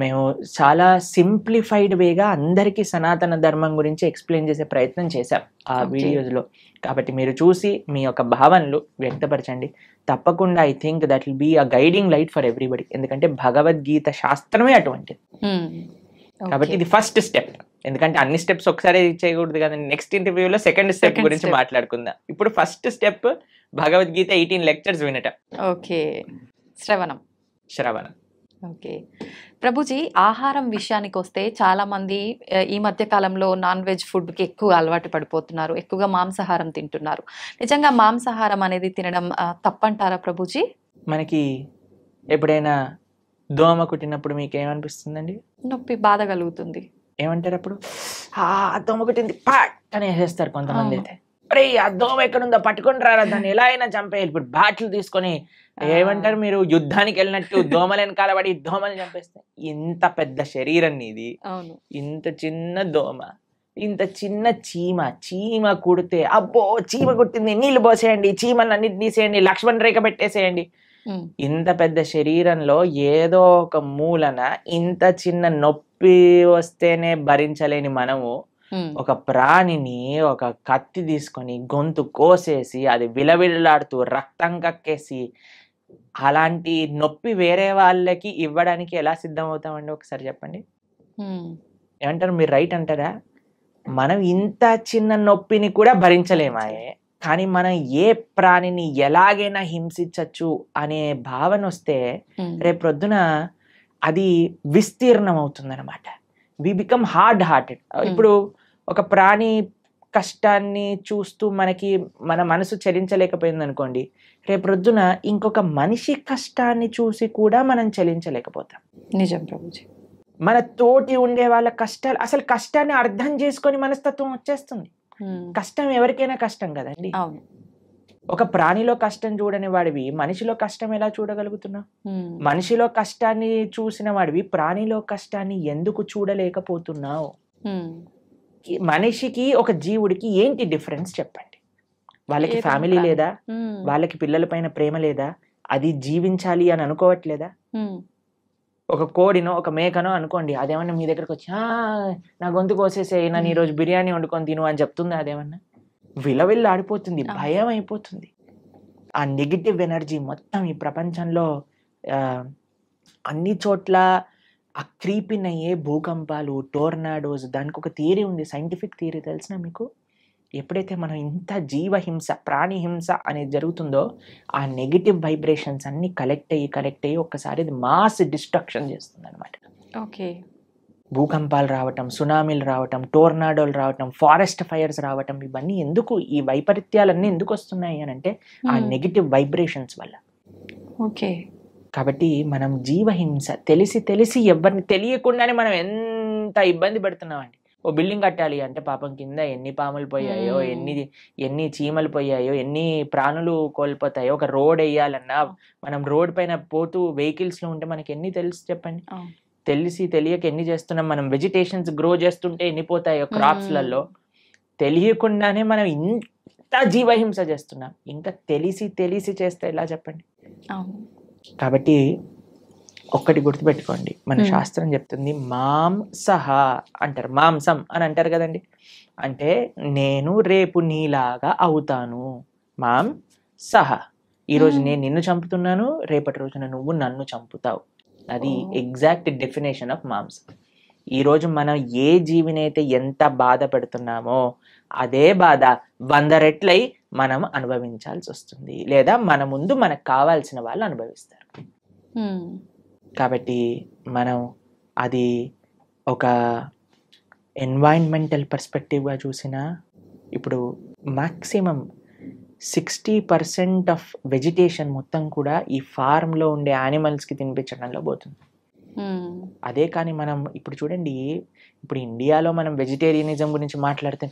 మేము చాలా సింప్లిఫైడ్ వేగా అందరికీ సనాతన ధర్మం గురించి ఎక్స్ప్లెయిన్ చేసే ప్రయత్నం చేశాం ఆ వీడియోస్లో. కాబట్టి మీరు చూసి మీ యొక్క భావనలు వ్యక్తపరచండి. తప్పకుండా I think that will be a guiding light for everybody. ఎందుకంటే భగవద్గీత శాస్త్రమే అటువంటిది. కాబట్టి ఇది ఫస్ట్ స్టెప్. ఎందుకంటే అన్ని స్టెప్స్ ఒకసారి చేయకూడదు కదండి. నెక్స్ట్ ఇంటర్వ్యూలో సెకండ్ స్టెప్ గురించి మాట్లాడుకుందాం. ఇప్పుడు ఫస్ట్ స్టెప్ భగవద్గీత 18 lectures వినటం.
ఓకే. శ్రవణం. ఓకే. ప్రభుజీ, ఆహారం విషయానికి వస్తే చాలా మంది ఈ మధ్య కాలంలో నాన్ వెజ్ ఫుడ్కి ఎక్కువ అలవాటు పడిపోతున్నారు, ఎక్కువగా మాంసాహారం తింటున్నారు. నిజంగా మాంసాహారం అనేది తినడం తప్పంటారా ప్రభుజీ?
మనకి ఎప్పుడైనా దోమ కుట్టినప్పుడు మీకు ఏమనిపిస్తుందండి?
నొప్పి, బాధ కలుగుతుంది.
ఏమంటారు అప్పుడు? దోమ కుట్టింది పాట్ అని వేసేస్తారు కొంతమంది. అయితే అరే ఆ దోమ ఎక్కడుందో పట్టుకొని రారా, దాన్ని ఎలా అయినా చంపేయాలి. ఇప్పుడు బ్యాట్లు తీసుకొని ఏమంటారు, మీరు యుద్ధానికి వెళ్ళినట్టు దోమలు వెనకాల పడి దోమలు చంపేస్తాయి. ఇంత పెద్ద శరీరం ఇది, ఇంత చిన్న దోమ, ఇంత చిన్న చీమ కుడితే అబ్బో చీమ కుట్టింది, నీళ్లు పోసేయండి, చీమలు అన్నిటి తీసేయండి, లక్ష్మణ్ రేఖ పెట్టేసేయండి. ఇంత పెద్ద శరీరంలో ఏదో ఒక మూలన ఇంత చిన్న నొప్పి వస్తేనే భరించలేని మనము ఒక ప్రాణిని ఒక కత్తి తీసుకొని గొంతు కోసేసి అది విలవిల్లాడుతూ రక్తం కక్కేసి అలాంటి నొప్పి వేరే వాళ్ళకి ఇవ్వడానికి ఎలా సిద్ధం అవుతామండి ఒకసారి చెప్పండి. ఏమంటారు, మీరు రైట్ అంటారా? మనం ఇంత చిన్న నొప్పిని కూడా భరించలేమాయే, కానీ మనం ఏ ప్రాణిని ఎలాగైనా హింసించచ్చు అనే భావన వస్తే రేపొద్దున అది విస్తీర్ణం అవుతుందన్నమాట. We become hard hearted. ఇప్పుడు ఒక ప్రాణి కష్టాన్ని చూస్తూ మన మనసు చలించలేకపోయింది అనుకోండి, రేపొద్దున ఇంకొక మనిషి కష్టాన్ని చూసి కూడా మనం చలించలేకపోతాం.
నిజం ప్రభుజీ.
మన తోటి ఉండే వాళ్ళ కష్టాలు, అసలు కష్టాన్ని అర్థం చేసుకొని మనస్తత్వం వచ్చేస్తుంది. కష్టం ఎవరికైనా కష్టం కదండి.
అవును.
ఒక ప్రాణిలో కష్టం చూడని వాడివి మనిషిలో కష్టం ఎలా చూడగలుగుతున్నావు? మనిషిలో కష్టాన్ని చూసిన వాడివి ప్రాణిలో కష్టాన్ని ఎందుకు చూడలేకపోతున్నావు? మనిషికి ఒక జీవుడికి ఏంటి డిఫరెన్స్ చెప్పండి? వాళ్ళకి ఫ్యామిలీ లేదా? వాళ్ళకి పిల్లల పైన ప్రేమ లేదా? అది జీవించాలి అని అనుకోవట్లేదా? ఒక కోడినో ఒక మేకనో అనుకోండి, అదేమన్నా మీ దగ్గరకు వచ్చి నా గొంతు కోసేసేయి, నన్ను ఈరోజు బిర్యానీ వండుకొని తిను అని చెప్తుందా? అదేమన్నా విలవిల్లు ఆడిపోతుంది, భయం అయిపోతుంది. ఆ నెగిటివ్ ఎనర్జీ మొత్తం ఈ ప్రపంచంలో అన్ని చోట్ల ఆ క్రీపిన్ అయ్యే భూకంపాలు, టోర్నాడోస్, దానికి ఒక థియరీ ఉంది, సైంటిఫిక్ థియరీ తెలిసిన మీకు? ఎప్పుడైతే మనం ఇంత జీవహింస, ప్రాణి హింస అనేది జరుగుతుందో, ఆ నెగిటివ్ వైబ్రేషన్స్ అన్ని కలెక్ట్ అయ్యి ఒక్కసారి ఇది మాస్ డిస్ట్రక్షన్ చేస్తుంది అనమాట.
ఓకే.
భూకంపాలు రావటం, సునామీలు రావటం, టోర్నాడోలు రావటం, ఫారెస్ట్ ఫైర్స్ రావటం, ఇవన్నీ ఎందుకు, ఈ వైపరీత్యాలన్నీ ఎందుకు వస్తున్నాయి అని అంటే ఆ నెగిటివ్ వైబ్రేషన్స్ వల్ల.
ఓకే.
కాబట్టి మనం జీవహింస తెలిసి ఎవరిని తెలియకుండానే మనం ఎంత ఇబ్బంది పెడుతున్నామండి. ఓ బిల్డింగ్ కట్టాలి అంటే పాపం కింద ఎన్ని పాములు పోయాయో, ఎన్ని చీమలు పోయాయో, ఎన్ని ప్రాణులు కోల్పోతాయో. ఒక రోడ్ వేయాలన్నా, మనం రోడ్ పైన పోతూ వెహికల్స్ లో ఉంటే మనకి ఎన్ని తెలుసు చెప్పండి? తెలియక ఎన్ని చేస్తున్నాం. మనం వెజిటేషన్స్ గ్రో చేస్తుంటే ఎన్ని పోతాయో క్రాప్స్లలో. తెలియకుండానే మనం ఇంత జీవహింస చేస్తున్నాం. ఇంకా తెలిసి చేస్తే ఎలా చెప్పండి? కాబట్టి ఒక్కటి గుర్తుపెట్టుకోండి, మన శాస్త్రం చెప్తుంది మాంసహ అంటారు, మాంసం అని అంటారు కదండి. అంటే నేను రేపు నీలాగా అవుతాను. మాంసహ, ఈరోజు నేను నిన్ను చంపుతున్నాను, రేపటి రోజున నువ్వు నన్ను చంపుతావు. అది ఎగ్జాక్ట్ డెఫినేషన్ ఆఫ్ మాంసం. ఈరోజు మనం ఏ జీవినైతే ఎంత బాధ పెడుతున్నామో అదే బాధ 100 రెట్లై మనం అనుభవించాల్సి వస్తుంది, లేదా మన ముందు మనకు కావాల్సిన వాళ్ళు అనుభవిస్తారు. కాబట్టి మనం అది ఒక ఎన్వైరన్మెంటల్ పర్స్పెక్టివ్గా చూసినా, ఇప్పుడు మ్యాక్సిమం 60% ఆఫ్ వెజిటేషన్ మొత్తం కూడా ఈ ఫార్మ్లో ఉండే యానిమల్స్కి తినిపించడంలో పోతుంది. అదే కానీ మనం ఇప్పుడు చూడండి, ఇప్పుడు ఇండియాలో మనం వెజిటేరియనిజం గురించి మాట్లాడితే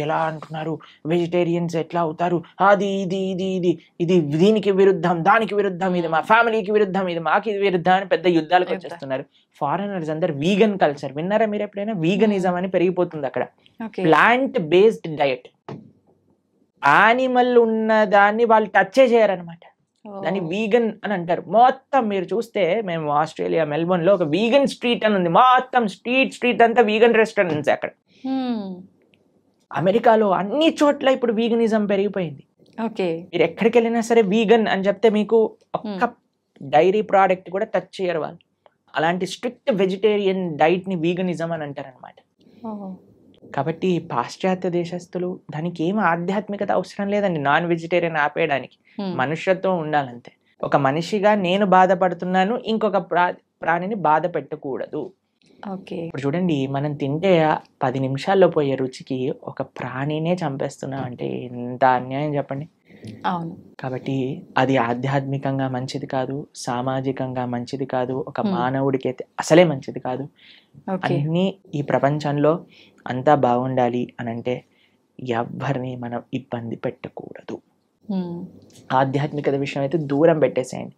ఎలా అంటున్నారు, వెజిటేరియన్స్ ఎట్లా అవుతారు, అది ఇది ఇది ఇది ఇది దీనికి విరుద్ధం, దానికి విరుద్ధం, ఇది మా ఫ్యామిలీకి విరుద్ధం, ఇది మాకు ఇది విరుద్ధం అని పెద్ద యుద్ధాలకు వచ్చేస్తున్నారు. ఫారినర్స్ అందరు వీగన్ కల్చర్ విన్నారా మీరు ఎప్పుడైనా? వీగనిజం అని పెరిగిపోతుంది అక్కడ. ప్లాంట్ బేస్డ్ డయట్, యానిమల్ ఉన్న దాన్ని వాళ్ళు టచ్ చేయరనమాట, దాన్ని వీగన్ అని అంటారు. మొత్తం మీరు చూస్తే, మేము ఆస్ట్రేలియా మెల్బోర్న్ లో ఒక వీగన్ స్ట్రీట్ అని ఉంది, మొత్తం స్ట్రీట్ అంతా వీగన్ రెస్టారెంట్స్ అక్కడ. అమెరికాలో అన్ని చోట్ల ఇప్పుడు వీగనిజం పెరిగిపోయింది. మీరు ఎక్కడికి వెళ్ళినా సరే వీగన్ అని చెప్తే మీకు ఒక్క డైరీ ప్రోడక్ట్ కూడా టచ్ చేయరు వాళ్ళు. అలాంటి స్ట్రిక్ట్ వెజిటేరియన్ డైట్ ని వీగనిజం అని అంటారు అనమాట. కాబట్టి పాశ్చాత్య దేశస్తులు, దానికి ఏం ఆధ్యాత్మికత అవసరం లేదండి. నాన్ వెజిటేరియన్ ఆపేయడానికి మనుష్యత్వం ఉండాలంతే. ఒక మనిషిగా నేను బాధపడుతున్నాను, ఇంకొక ప్రాణిని బాధ పెట్టకూడదు. ఇప్పుడు చూడండి, మనం తింటే 10 నిమిషాల్లో పోయే రుచికి ఒక ప్రాణినే చంపేస్తున్నాం అంటే ఎంత అన్యాయం చెప్పండి.
అవును.
కాబట్టి అది ఆధ్యాత్మికంగా మంచిది కాదు, సామాజికంగా మంచిది కాదు, ఒక మానవుడికి అయితే అసలే మంచిది కాదు. అన్ని ఈ ప్రపంచంలో అంతా బాగుండాలి అని అంటే ఎవరిని మనం ఇబ్బంది పెట్టకూడదు. ఆధ్యాత్మికత విషయం అయితే దూరం పెట్టేసేయండి.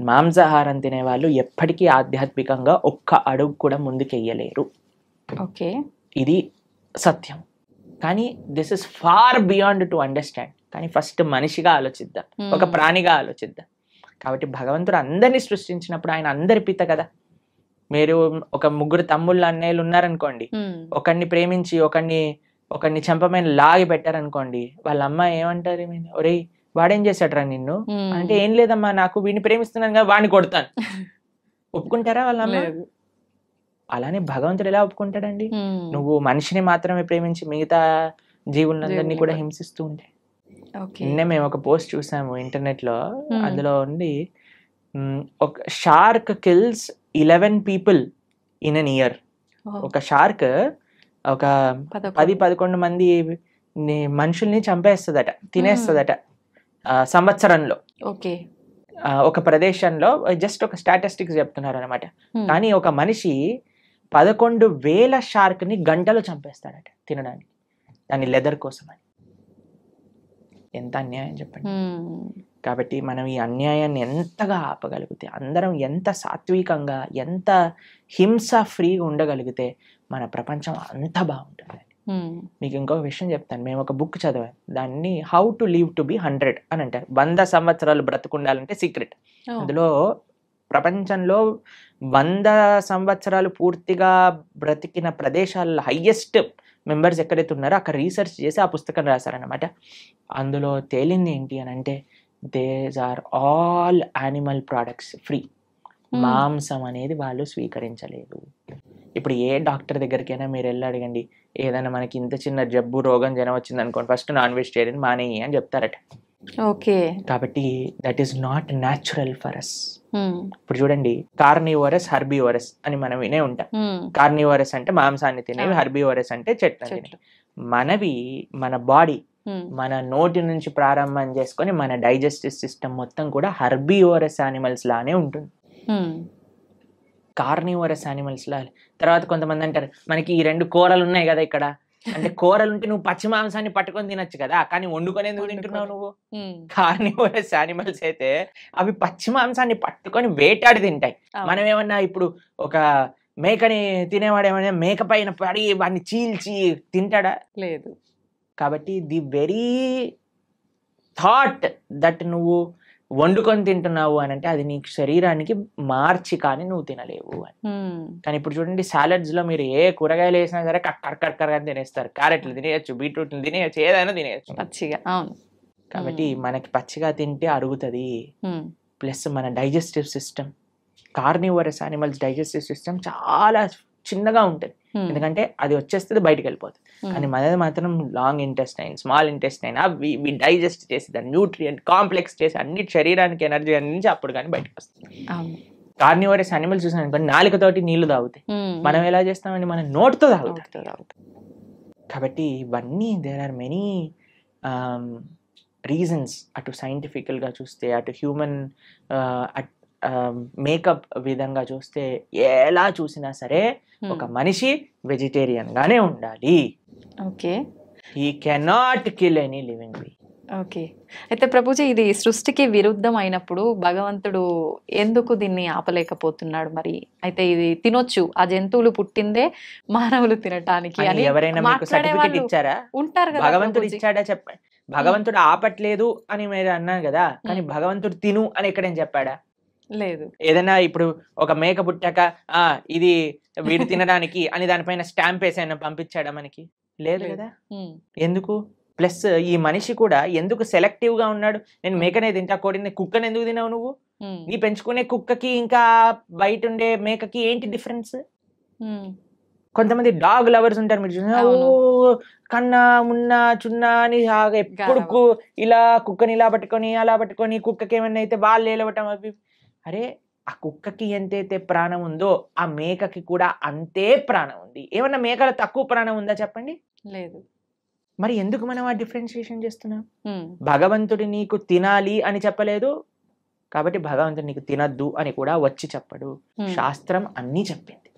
మాంసాహారం తినే వాళ్ళు ఎప్పటికీ ఆధ్యాత్మికంగా ఒక్క అడుగు కూడా ముందుకెయ్యలేరు. ఇది సత్యం. కానీ this is far beyond to understand. కానీ ఫస్ట్ మనిషిగా ఆలోచిద్దాం, ఒక ప్రాణిగా ఆలోచిద్దాం. కాబట్టి భగవంతుడు అందరినీ సృష్టించినప్పుడు ఆయన అందరి పిత కదా. మీరు ఒక 3 తమ్ముళ్ళు అన్నయ్యలు ఉన్నారనుకోండి, ఒకరిని ప్రేమించి ఒకరిని చెంపమైన లాగి పెట్టారనుకోండి, వాళ్ళ అమ్మ ఏమంటారు, ఒరేయ్ వాడేం చేశాడరా నిన్ను అంటే, ఏం లేదమ్మా, నాకు వీడిని ప్రేమిస్తున్నాను కదా, వాడిని కొడతాను. ఒప్పుకుంటారా వాళ్ళమ్మ?
లేదు.
అలానే భగవంతుడు ఎలా ఒప్పుకుంటాడండి? నువ్వు మనిషిని మాత్రమే ప్రేమించి మిగతా జీవులందరినీ కూడా హింసిస్తూ ఉంటే. నిన్నే మేము ఒక పోస్ట్ చూసాము ఇంటర్నెట్ లో, అందులో ఉంది ఒక shark kills 11 people in an year. ఒక షార్క్ ఒక 10-11 మంది మనుషుల్ని చంపేస్తుందట, తినేస్తుందట సంవత్సరంలో. ఒక ప్రదేశంలో జస్ట్ ఒక స్టాటిస్టిక్స్ చెప్తున్నారు అనమాట. కానీ ఒక మనిషి 11,000 షార్క్ ని గంటలో చంపేస్తాడట తినడానికి, దాని లెదర్ కోసం అని. ఎంత అన్యాయం చెప్పండి. కాబట్టి మనం ఈ అన్యాయాన్ని ఎంతగా ఆపగలిగితే, అందరం ఎంత సాత్వికంగా, ఎంత హింస ఫ్రీగా ఉండగలిగితే మన ప్రపంచం అంత బాగుంటుంది. మీకు ఇంకొక విషయం చెప్తాను. మేము ఒక బుక్ చదివాం, దాన్ని how to live to be 100 అని అంటారు. 100 సంవత్సరాలు బ్రతుకుండాలంటే సీక్రెట్. అందులో ప్రపంచంలో 100 సంవత్సరాలు పూర్తిగా బ్రతికిన ప్రదేశాల్లో హైయెస్ట్ మెంబర్స్ ఎక్కడైతే ఉన్నారో అక్కడ రీసెర్చ్ చేసి ఆ పుస్తకం రాశారనమాట. అందులో తేలింది ఏంటి అని అంటే, these are all animal products free. మాంసం అనేది వాళ్ళు స్వీకరించలేదు. ఇప్పుడు ఏ డాక్టర్ దగ్గరికైనా మీరు వెళ్ళి అడగండి, ఏదైనా మనకి ఇంత చిన్న జబ్బు, రోగం, జనం వచ్చింది అనుకోండి, ఫస్ట్ నాన్ వెజిటేరియన్ మానేయి అని చెప్తారట. కాబట్టి that is not natural for us. ఇప్పుడు చూడండి, కార్నివోరస్, హర్బివోరస్ అని మనం వినే ఉంటాం. కార్నివోరస్ అంటే మాంసాన్ని తినేవి, హర్బివోరస్ అంటే చెట్లను తినేవి. మనవి, మన బాడీ మన నోటి నుంచి ప్రారంభం చేసుకొని మన డైజెస్టివ్ సిస్టమ్ మొత్తం కూడా హర్బివోరస్ యానిమల్స్ లానే ఉంటుంది, కార్నివోరస్ యానిమల్స్ లా. తర్వాత కొంతమంది అంటారు, మనకి ఈ 2 కూరలు ఉన్నాయి కదా ఇక్కడ, అంటే కూరలు ఉంటే నువ్వు పచ్చి మాంసాన్ని పట్టుకొని తినొచ్చు కదా, కానీ వండుకొని ఎందుకు తింటున్నావు నువ్వు? కార్నివోరస్ యానిమల్స్ అయితే అవి పచ్చి మాంసాన్ని పట్టుకొని వేటాడి తింటాయి. మనం ఏమన్నా ఇప్పుడు ఒక మేకని తినేవాడు ఏమన్నా మేక పైన పడి వాడిని చీల్చి తింటాడా?
లేదు.
కాబట్టి ది వెరీ థాట్ దట్ నువ్వు వండుకొని తింటున్నావు అని అంటే అది నీ శరీరానికి మార్చి కానీ నువ్వు తినలేవు అని. కానీ ఇప్పుడు చూడండి, సాలడ్స్ లో మీరు ఏ కూరగాయలు వేసినా సరే కక్కర్ అని తినేస్తారు. క్యారెట్లు తినేయచ్చు, బీట్రూట్లు తినేయచ్చు, ఏదైనా తినేయచ్చు
పచ్చిగా. అవును.
కాబట్టి మనకి పచ్చిగా తింటే అరుగుతుంది. ప్లస్ మన digestive system, carnivorous animals digestive system చాలా చిన్నగా ఉంటుంది, ఎందుకంటే అది వచ్చేస్తుంది బయటకు వెళ్ళిపోతుంది. కానీ మనది మాత్రం లాంగ్ ఇంటెస్టైన్, స్మాల్ ఇంటెస్టైన్, అవి డైజెస్ట్ చేసి దాన్ని న్యూట్రియంట్ కాంప్లెక్స్ చేసి అన్ని శరీరానికి ఎనర్జీ అందించి అప్పుడు కానీ బయటకు వస్తుంది. కార్నివోరస్ యానిమల్స్ చూసాను అనుకోండి, నాలుకతోటి నీళ్లు తాగుతాయి. మనం ఎలా చేస్తామండి? మనం నోటితో తాగుతాం. కాబట్టి ఇవన్నీ దేర్ ఆర్ మెనీ రీజన్స్. అటు సైంటిఫికల్గా చూస్తే, అటు హ్యూమన్ మేకప్ విధంగా చూస్తే, ఎలా చూసినా సరే ఒక మనిషి వెజిటేరియన్ గానే ఉండాలి. He cannot kill any living being.
అయితే ప్రభుజీ, ఇది సృష్టికి విరుద్ధం అయినప్పుడు భగవంతుడు ఎందుకు దీన్ని ఆపలేకపోతున్నాడు మరి? అయితే ఇది తినొచ్చు, ఆ జంతువులు పుట్టిందే మానవులు తినటానికి అని
ఎవరైనా మీకు సర్టిఫికెట్ ఇచ్చారా?
ఉంటారు కదా.
భగవంతుడు ఇచ్చాడా చెప్పండి. భగవంతుడు ఆపట్లేదు అని మీరు అన్నారు కదా, కానీ భగవంతుడు తిను అని ఎక్కడేం చెప్పాడా?
లేదు.
ఏదైనా ఇప్పుడు ఒక మేక పుట్టాక ఇది వీడు తినడానికి అని దానిపైన స్టాంప్ వేసి ఆయన పంపించాడా మనకి? లేదు కదా. ఎందుకు? ప్లస్ ఈ మనిషి కూడా ఎందుకు సెలెక్టివ్ గా ఉన్నాడు? నేను మేకనే తింటా, కోడిని, కుక్కని ఎందుకు తినావు నువ్వు? నీ పెంచుకునే కుక్కకి ఇంకా బయట ఉండే మేకకి ఏంటి డిఫరెన్స్? కొంతమంది డాగ్ లవర్స్ ఉంటారు, మీరు చూసిన, ఓ కన్నా మున్నా చున్నా అని ఎప్పుడు ఇలా కుక్కని ఇలా పట్టుకొని అలా పట్టుకొని, కుక్కకి ఏమన్నా అయితే వాళ్ళు ఏలవటం అవి. అరే, ఆ కుక్కకి ఎంతైతే ప్రాణం ఉందో ఆ మేకకి కూడా అంతే ప్రాణం ఉంది. ఏమన్నా మేకలో తక్కువ ప్రాణం ఉందా చెప్పండి?
లేదు.
మరి ఎందుకు మనం ఆ డిఫరెన్షియేషన్ చేస్తున్నాం? భగవంతుడి నీకు తినాలి అని చెప్పలేదు, కాబట్టి భగవంతుడు నీకు తినద్దు అని కూడా వచ్చి చెప్పడు. శాస్త్రం అన్నీ చెప్పింది.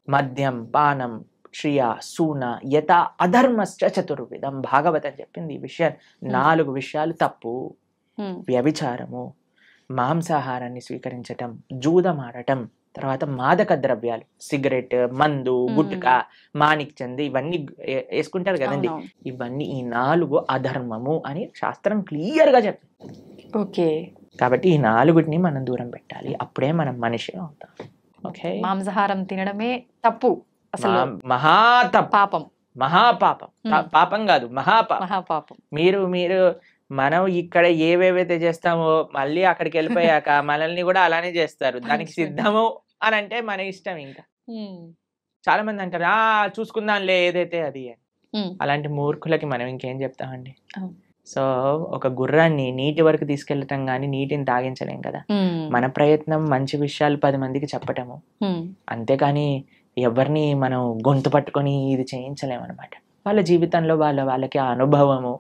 మద్యం, పానం, శ్రియ, సూన, యత, అధర్మశ్చ చతుర్విధం. భాగవతం చెప్పింది ఈ విషయం. 4 విషయాలు తప్పు. వ్యభిచారము, మాంసాహారాన్ని స్వీకరించటం, జూదమాడటం, తర్వాత మాదక ద్రవ్యాలు, సిగరెట్, మందు, గుట్కా, మాణిక్ చంద్, ఇవన్నీ వేసుకుంటారు కదండి. ఇవన్నీ ఈ 4 అధర్మము అని శాస్త్రం క్లియర్ గా చెప్పింది. కాబట్టి ఈ 4టిని మనం దూరం పెట్టాలి, అప్పుడే మనం మనిషిగా అవుతాం. ఓకే,
మాంసాహారం తినడమే తప్పు, అసలు
మహాపాపం. మహాపాపం, పాపం కాదు, మహాపాపం. మీరు మనం ఇక్కడ ఏవేవైతే చేస్తామో మళ్ళీ అక్కడికి వెళ్ళిపోయాక మనల్ని కూడా అలానే చేస్తారు. దానికి
Punishment.
సిద్ధము అని అంటే మన ఇష్టం. ఇంకా చాలా మంది అంటారు చూసుకుందాంలే ఏదైతే అది అని. అలాంటి మూర్ఖులకి మనం ఇంకేం చెప్తామండి. సో ఒక గుర్రాన్ని నీటి వరకు తీసుకెళ్ళటం కానీ నీటిని తాగించలేం కదా. మన ప్రయత్నం మంచి విషయాలు 10 మందికి చెప్పటము, అంతేకాని ఎవరిని మనం గొంతు పట్టుకొని ఇది చేయించలేమన్నమాట. వాళ్ళ జీవితంలో వాళ్ళకి ఆ అనుభవము,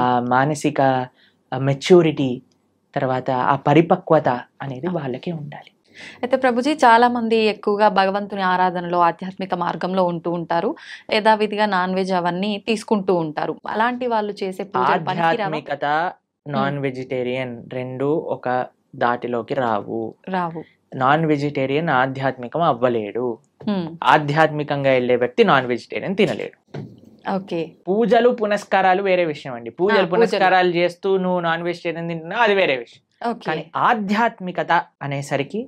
ఆ మానసిక మెచ్యూరిటీ, తర్వాత ఆ పరిపక్వత అనేది వాళ్ళకి ఉండాలి.
అయితే ప్రభుజీ చాలా మంది ఎక్కువగా భగవంతుని ఆరాధనలో ఆధ్యాత్మిక మార్గంలో ఉంటూ ఉంటారు, యథావిధిగా నాన్ వెజ్ అవన్నీ తీసుకుంటూ ఉంటారు. అలాంటి వాళ్ళు చేసే పూజలు పనికిరావా?
ఆధ్యాత్మికత నాన్ వెజిటేరియన్ రెండు ఒక దాటిలోకి రావు. నాన్ వెజిటేరియన్ ఆధ్యాత్మికం అవ్వలేడు. ఆధ్యాత్మికంగా వెళ్ళే వ్యక్తి నాన్ వెజిటేరియన్ తినలేడు.
ఓకే.
పూజలు పునస్కారాలు వేరే విషయం అండి. పూజలు పునస్కారాలు చేస్తూ నువ్వు నాన్ వెజిటేరియన్ తింటున్నావు, అది వేరే విషయం. కానీ ఆధ్యాత్మికత అనేసరికి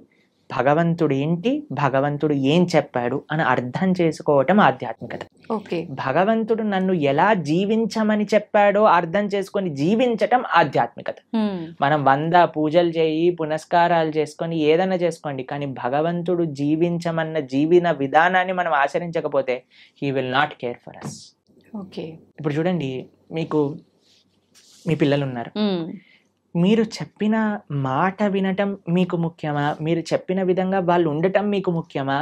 భగవంతుడు ఏంటి, భగవంతుడు ఏం చెప్పాడు అని అర్థం చేసుకోవటం ఆధ్యాత్మికత. భగవంతుడు నన్ను ఎలా జీవించమని చెప్పాడో అర్థం చేసుకొని జీవించటం ఆధ్యాత్మికత. మనం 100 పూజలు చేయి, పునస్కారాలు చేసుకొని ఏదైనా చేసుకోండి, కానీ భగవంతుడు జీవించమన్న జీవన విధానాన్ని మనం ఆచరించకపోతే he will not care for us. ఇప్పుడు చూడండి, మీకు మీ పిల్లలు ఉన్నారు, మీరు చెప్పిన మాట వినటం మీకు ముఖ్యమా, మీరు చెప్పిన విధంగా వాళ్ళు ఉండటం మీకు ముఖ్యమా,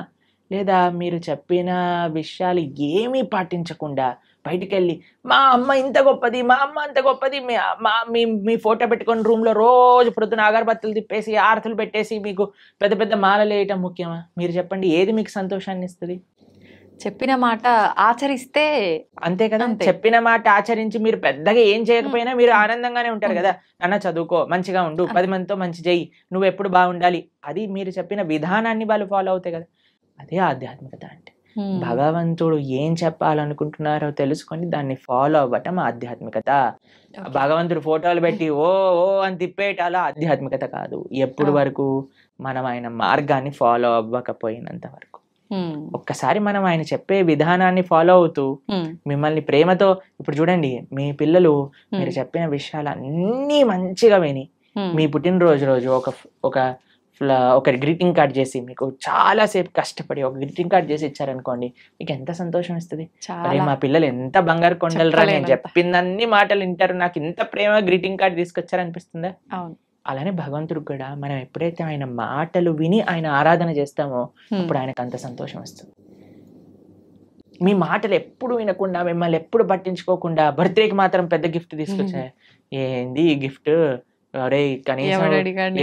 లేదా మీరు చెప్పిన విషయాలు ఏమీ పాటించకుండా బయటికి వెళ్ళి మా అమ్మ ఇంత గొప్పది, మా అమ్మ అంత గొప్పది, మీ ఫోటో పెట్టుకొని రూమ్లో రోజు పొద్దున అగరబత్తులు తిప్పేసి ఆరతులు పెట్టేసి మీకు పెద్ద పెద్ద మాలలు వేయటం ముఖ్యమా? మీరు చెప్పండి, ఏది మీకు సంతోషాన్ని ఇస్తుంది?
చెప్పిన మాట ఆచరిస్తే అంతే కదా.
చెప్పిన మాట ఆచరించి మీరు పెద్దగా ఏం చేయకపోయినా మీరు ఆనందంగానే ఉంటారు కదా. అన్న చదువుకో, మంచిగా ఉండు, 10 మందితో మంచి చెయ్యి, నువ్వు ఎప్పుడు బాగుండాలి, అది మీరు చెప్పిన విధానాన్ని వాళ్ళు ఫాలో అవుతాయి కదా. అదే ఆధ్యాత్మికత అంటే. భగవంతుడు ఏం చెప్పాలనుకుంటున్నారో తెలుసుకొని దాన్ని ఫాలో అవ్వటం ఆధ్యాత్మికత. భగవంతుడు ఫోటోలు పెట్టి ఓ ఓ అని తిప్పేటాలో ఆధ్యాత్మికత కాదు. ఎప్పుడు వరకు మనం ఆయన మార్గాన్ని ఫాలో అవ్వకపోయినంత వరకు. ఒక్కసారి మనం ఆయన చెప్పే విధానాన్ని ఫాలో అవుతూ మిమ్మల్ని ప్రేమతో, ఇప్పుడు చూడండి మీ పిల్లలు మీరు చెప్పిన విషయాలు అన్నీ మంచిగా విని మీ పుట్టినరోజు రోజు ఒక గ్రీటింగ్ కార్డ్ చేసి మీకు చాలా సేపు కష్టపడి ఒక గ్రీటింగ్ కార్డ్ చేసి ఇచ్చారనుకోండి, మీకు ఎంత సంతోషం ఇస్తుంది. అరే మా పిల్లలు ఎంత బంగారు కొండలరా, నేను చెప్పిందన్ని మాటలు వింటారు, నాకు ఇంత ప్రేమ గ్రీటింగ్ కార్డ్ తీసుకొచ్చారనిపిస్తుందా? అలానే భగవంతుడికి కూడా మనం ఎప్పుడైతే ఆయన మాటలు విని ఆయన ఆరాధన చేస్తామో అప్పుడు ఆయనకు అంత సంతోషం వస్తుంది. మీ మాటలు ఎప్పుడు వినకుండా, మిమ్మల్ని ఎప్పుడు పట్టించుకోకుండా బర్త్డేకి మాత్రం పెద్ద గిఫ్ట్ తీసుకొచ్చా, ఏంది ఈ గిఫ్ట్, అరే కనీసం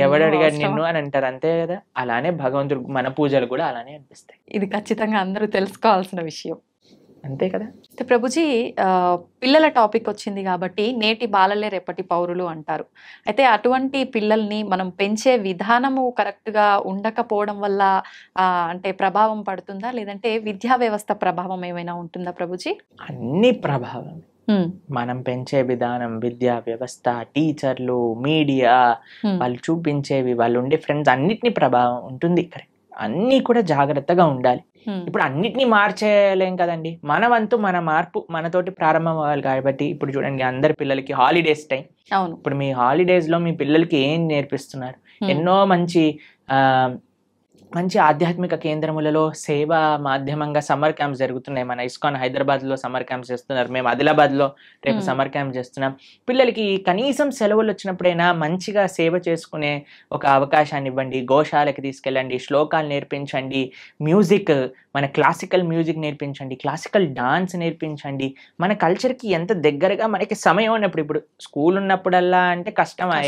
ఎవడడిగాడు నిన్ను అని అంటారు, అంతే కదా. అలానే భగవంతుడు మన పూజలు కూడా అలానే అనిపిస్తాయి.
ఇది ఖచ్చితంగా అందరూ తెలుసుకోవాల్సిన విషయం,
అంతే కదా.
ప్రభుజీ, పిల్లల టాపిక్ వచ్చింది కాబట్టి నేటి బాలలే రేపటి పౌరులు అంటారు. అయితే అటువంటి పిల్లల్ని మనం పెంచే విధానము కరెక్ట్గా ఉండకపోవడం వల్ల అంటే ప్రభావం పడుతుందా, లేదంటే విద్యా వ్యవస్థ ప్రభావం ఏమైనా ఉంటుందా ప్రభుజీ?
అన్ని ప్రభావం. మనం పెంచే విధానం, విద్యా వ్యవస్థ, టీచర్లు, మీడియా, వాళ్ళు చూపించేవి, వాళ్ళు ఉండే ఫ్రెండ్స్, అన్నిటినీ ప్రభావం ఉంటుంది. కరెక్ట్, అన్నీ కూడా జాగ్రత్తగా ఉండాలి. ఇప్పుడు అన్నిటినీ మార్చేయలేం కదండి. మన వంతు మన మార్పు మనతోటి ప్రారంభం అవ్వాలి. కాబట్టి ఇప్పుడు చూడండి, అందరి పిల్లలకి హాలిడేస్ టైం. ఇప్పుడు మీ హాలిడేస్ లో మీ పిల్లలకి ఏం నేర్పిస్తున్నారు? ఎన్నో మంచి ఆధ్యాత్మిక కేంద్రములలో సేవా మాధ్యమంగా సమ్మర్ క్యాంప్స్ జరుగుతున్నాయి. మన ఇస్కాన్ హైదరాబాద్లో సమ్మర్ క్యాంప్స్ చేస్తున్నారు, మేము ఆదిలాబాద్లో రేపు సమ్మర్ క్యాంప్ చేస్తున్నాం. పిల్లలకి కనీసం సెలవులు వచ్చినప్పుడైనా మంచిగా సేవ చేసుకునే ఒక అవకాశాన్ని ఇవ్వండి. గోశాలకి తీసుకెళ్ళండి, శ్లోకాలు నేర్పించండి, మ్యూజిక్, మన క్లాసికల్ మ్యూజిక్ నేర్పించండి, క్లాసికల్ డాన్స్ నేర్పించండి. మన కల్చర్కి ఎంత దగ్గరగా మనకి సమయం ఉన్నప్పుడు, ఇప్పుడు స్కూల్ ఉన్నప్పుడల్లా అంటే కష్టమే,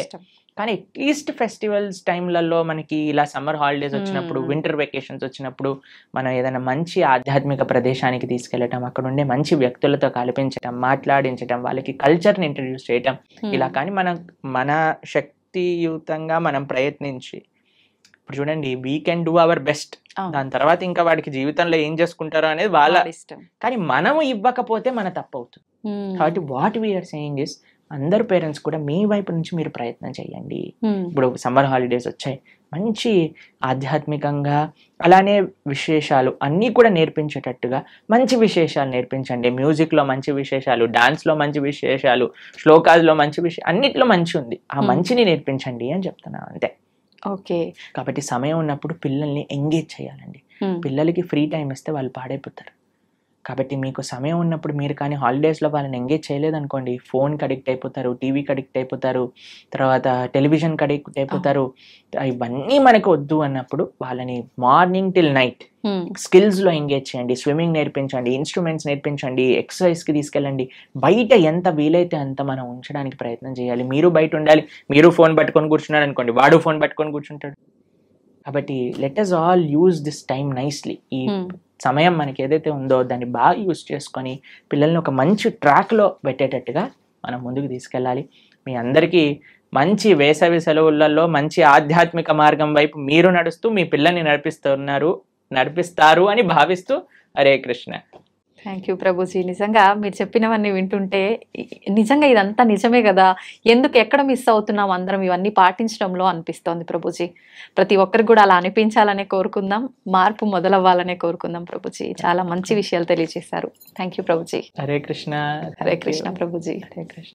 కానీ అట్లీస్ట్ ఫెస్టివల్స్ టైంలలో మనకి ఇలా సమ్మర్ హాలిడేస్ వచ్చినప్పుడు, వింటర్ వెకేషన్స్ వచ్చినప్పుడు మనం ఏదైనా మంచి ఆధ్యాత్మిక ప్రదేశానికి తీసుకెళ్ళటం, అక్కడ ఉండే మంచి వ్యక్తులతో కల్పించటం, మాట్లాడించటం, వాళ్ళకి కల్చర్ని ఇంట్రడ్యూస్ చేయటం, ఇలా కానీ మన శక్తియుతంగా మనం ప్రయత్నించి, ఇప్పుడు చూడండి we can do our best. దాని తర్వాత ఇంకా వాడికి జీవితంలో ఏం చేసుకుంటారో అనేది వాళ్ళ ఇష్టం. కానీ మనము ఇవ్వకపోతే మన తప్పు అవుతుంది. కాబట్టి వాట్ వీఆర్ సేయింగ్ ఇస్, అందరు పేరెంట్స్ కూడా మీ వైపు నుంచి మీరు ప్రయత్నం చేయండి. ఇప్పుడు సమ్మర్ హాలిడేస్ వచ్చాయి, మంచి ఆధ్యాత్మికంగా అలానే విశేషాలు అన్నీ కూడా నేర్పించేటట్టుగా మంచి విశేషాలు నేర్పించండి. మ్యూజిక్లో మంచి విశేషాలు, డాన్స్లో మంచి విశేషాలు, శ్లోకాల్లో మంచి విషయం, అన్నిట్లో మంచి ఉంది, ఆ మంచిని నేర్పించండి అని చెప్తున్నాను అంతే.
ఓకే.
కాబట్టి సమయం ఉన్నప్పుడు పిల్లల్ని ఎంగేజ్ చేయాలండి. పిల్లలకి ఫ్రీ టైం ఇస్తే వాళ్ళు పాడైపోతారు. కాబట్టి మీకు సమయం ఉన్నప్పుడు మీరు కానీ హాలిడేస్లో వాళ్ళని ఎంగేజ్ చేయలేదనుకోండి, ఫోన్కి అడిక్ట్ అయిపోతారు, టీవీకి అడిక్ట్ అయిపోతారు, తర్వాత టెలివిజన్కి అడిక్ట్ అయిపోతారు. ఇవన్నీ మనకు వద్దు అన్నప్పుడు వాళ్ళని మార్నింగ్ టిల్ నైట్ స్కిల్స్లో ఎంగేజ్ చేయండి. స్విమ్మింగ్ నేర్పించండి, ఇన్స్ట్రుమెంట్స్ నేర్పించండి, ఎక్సర్సైజ్కి తీసుకెళ్ళండి. బయట ఎంత వీలైతే అంత మనం ఉంచడానికి ప్రయత్నం చేయాలి. మీరు బయట ఉండాలి. మీరు ఫోన్ పట్టుకొని కూర్చున్నారు అనుకోండి, వాడు ఫోన్ పట్టుకొని కూర్చుంటాడు. కాబట్టి let us all use this time nicely. ఈ సమయం మనకి ఏదైతే ఉందో దాన్ని బాగా యూజ్ చేసుకొని పిల్లల్ని ఒక మంచి ట్రాక్లో పెట్టేటట్టుగా మనం ముందుకు తీసుకెళ్ళాలి. మీ అందరికీ మంచి వేసవి సెలవులలో మంచి ఆధ్యాత్మిక మార్గం వైపు మీరు నడుస్తూ మీ పిల్లల్ని నడిపిస్తారు అని భావిస్తూ హరే కృష్ణ.
Thank you Prabhuji. నిజంగా మీరు చెప్పినవన్నీ వింటుంటే నిజంగా ఇదంతా నిజమే కదా, ఎందుకు ఎక్కడ మిస్ అవుతున్నాం అందరం ఇవన్నీ పాటించడంలో అనిపిస్తోంది ప్రభుజీ. ప్రతి ఒక్కరికి కూడా అలా అనిపించాలనే కోరుకుందాం, మార్పు మొదలవ్వాలనే కోరుకుందాం ప్రభుజీ. చాలా మంచి విషయాలు తెలియజేశారు. Thank you Prabhuji.
హరే కృష్ణ.
హరే కృష్ణ ప్రభుజీ.
హరే కృష్ణ.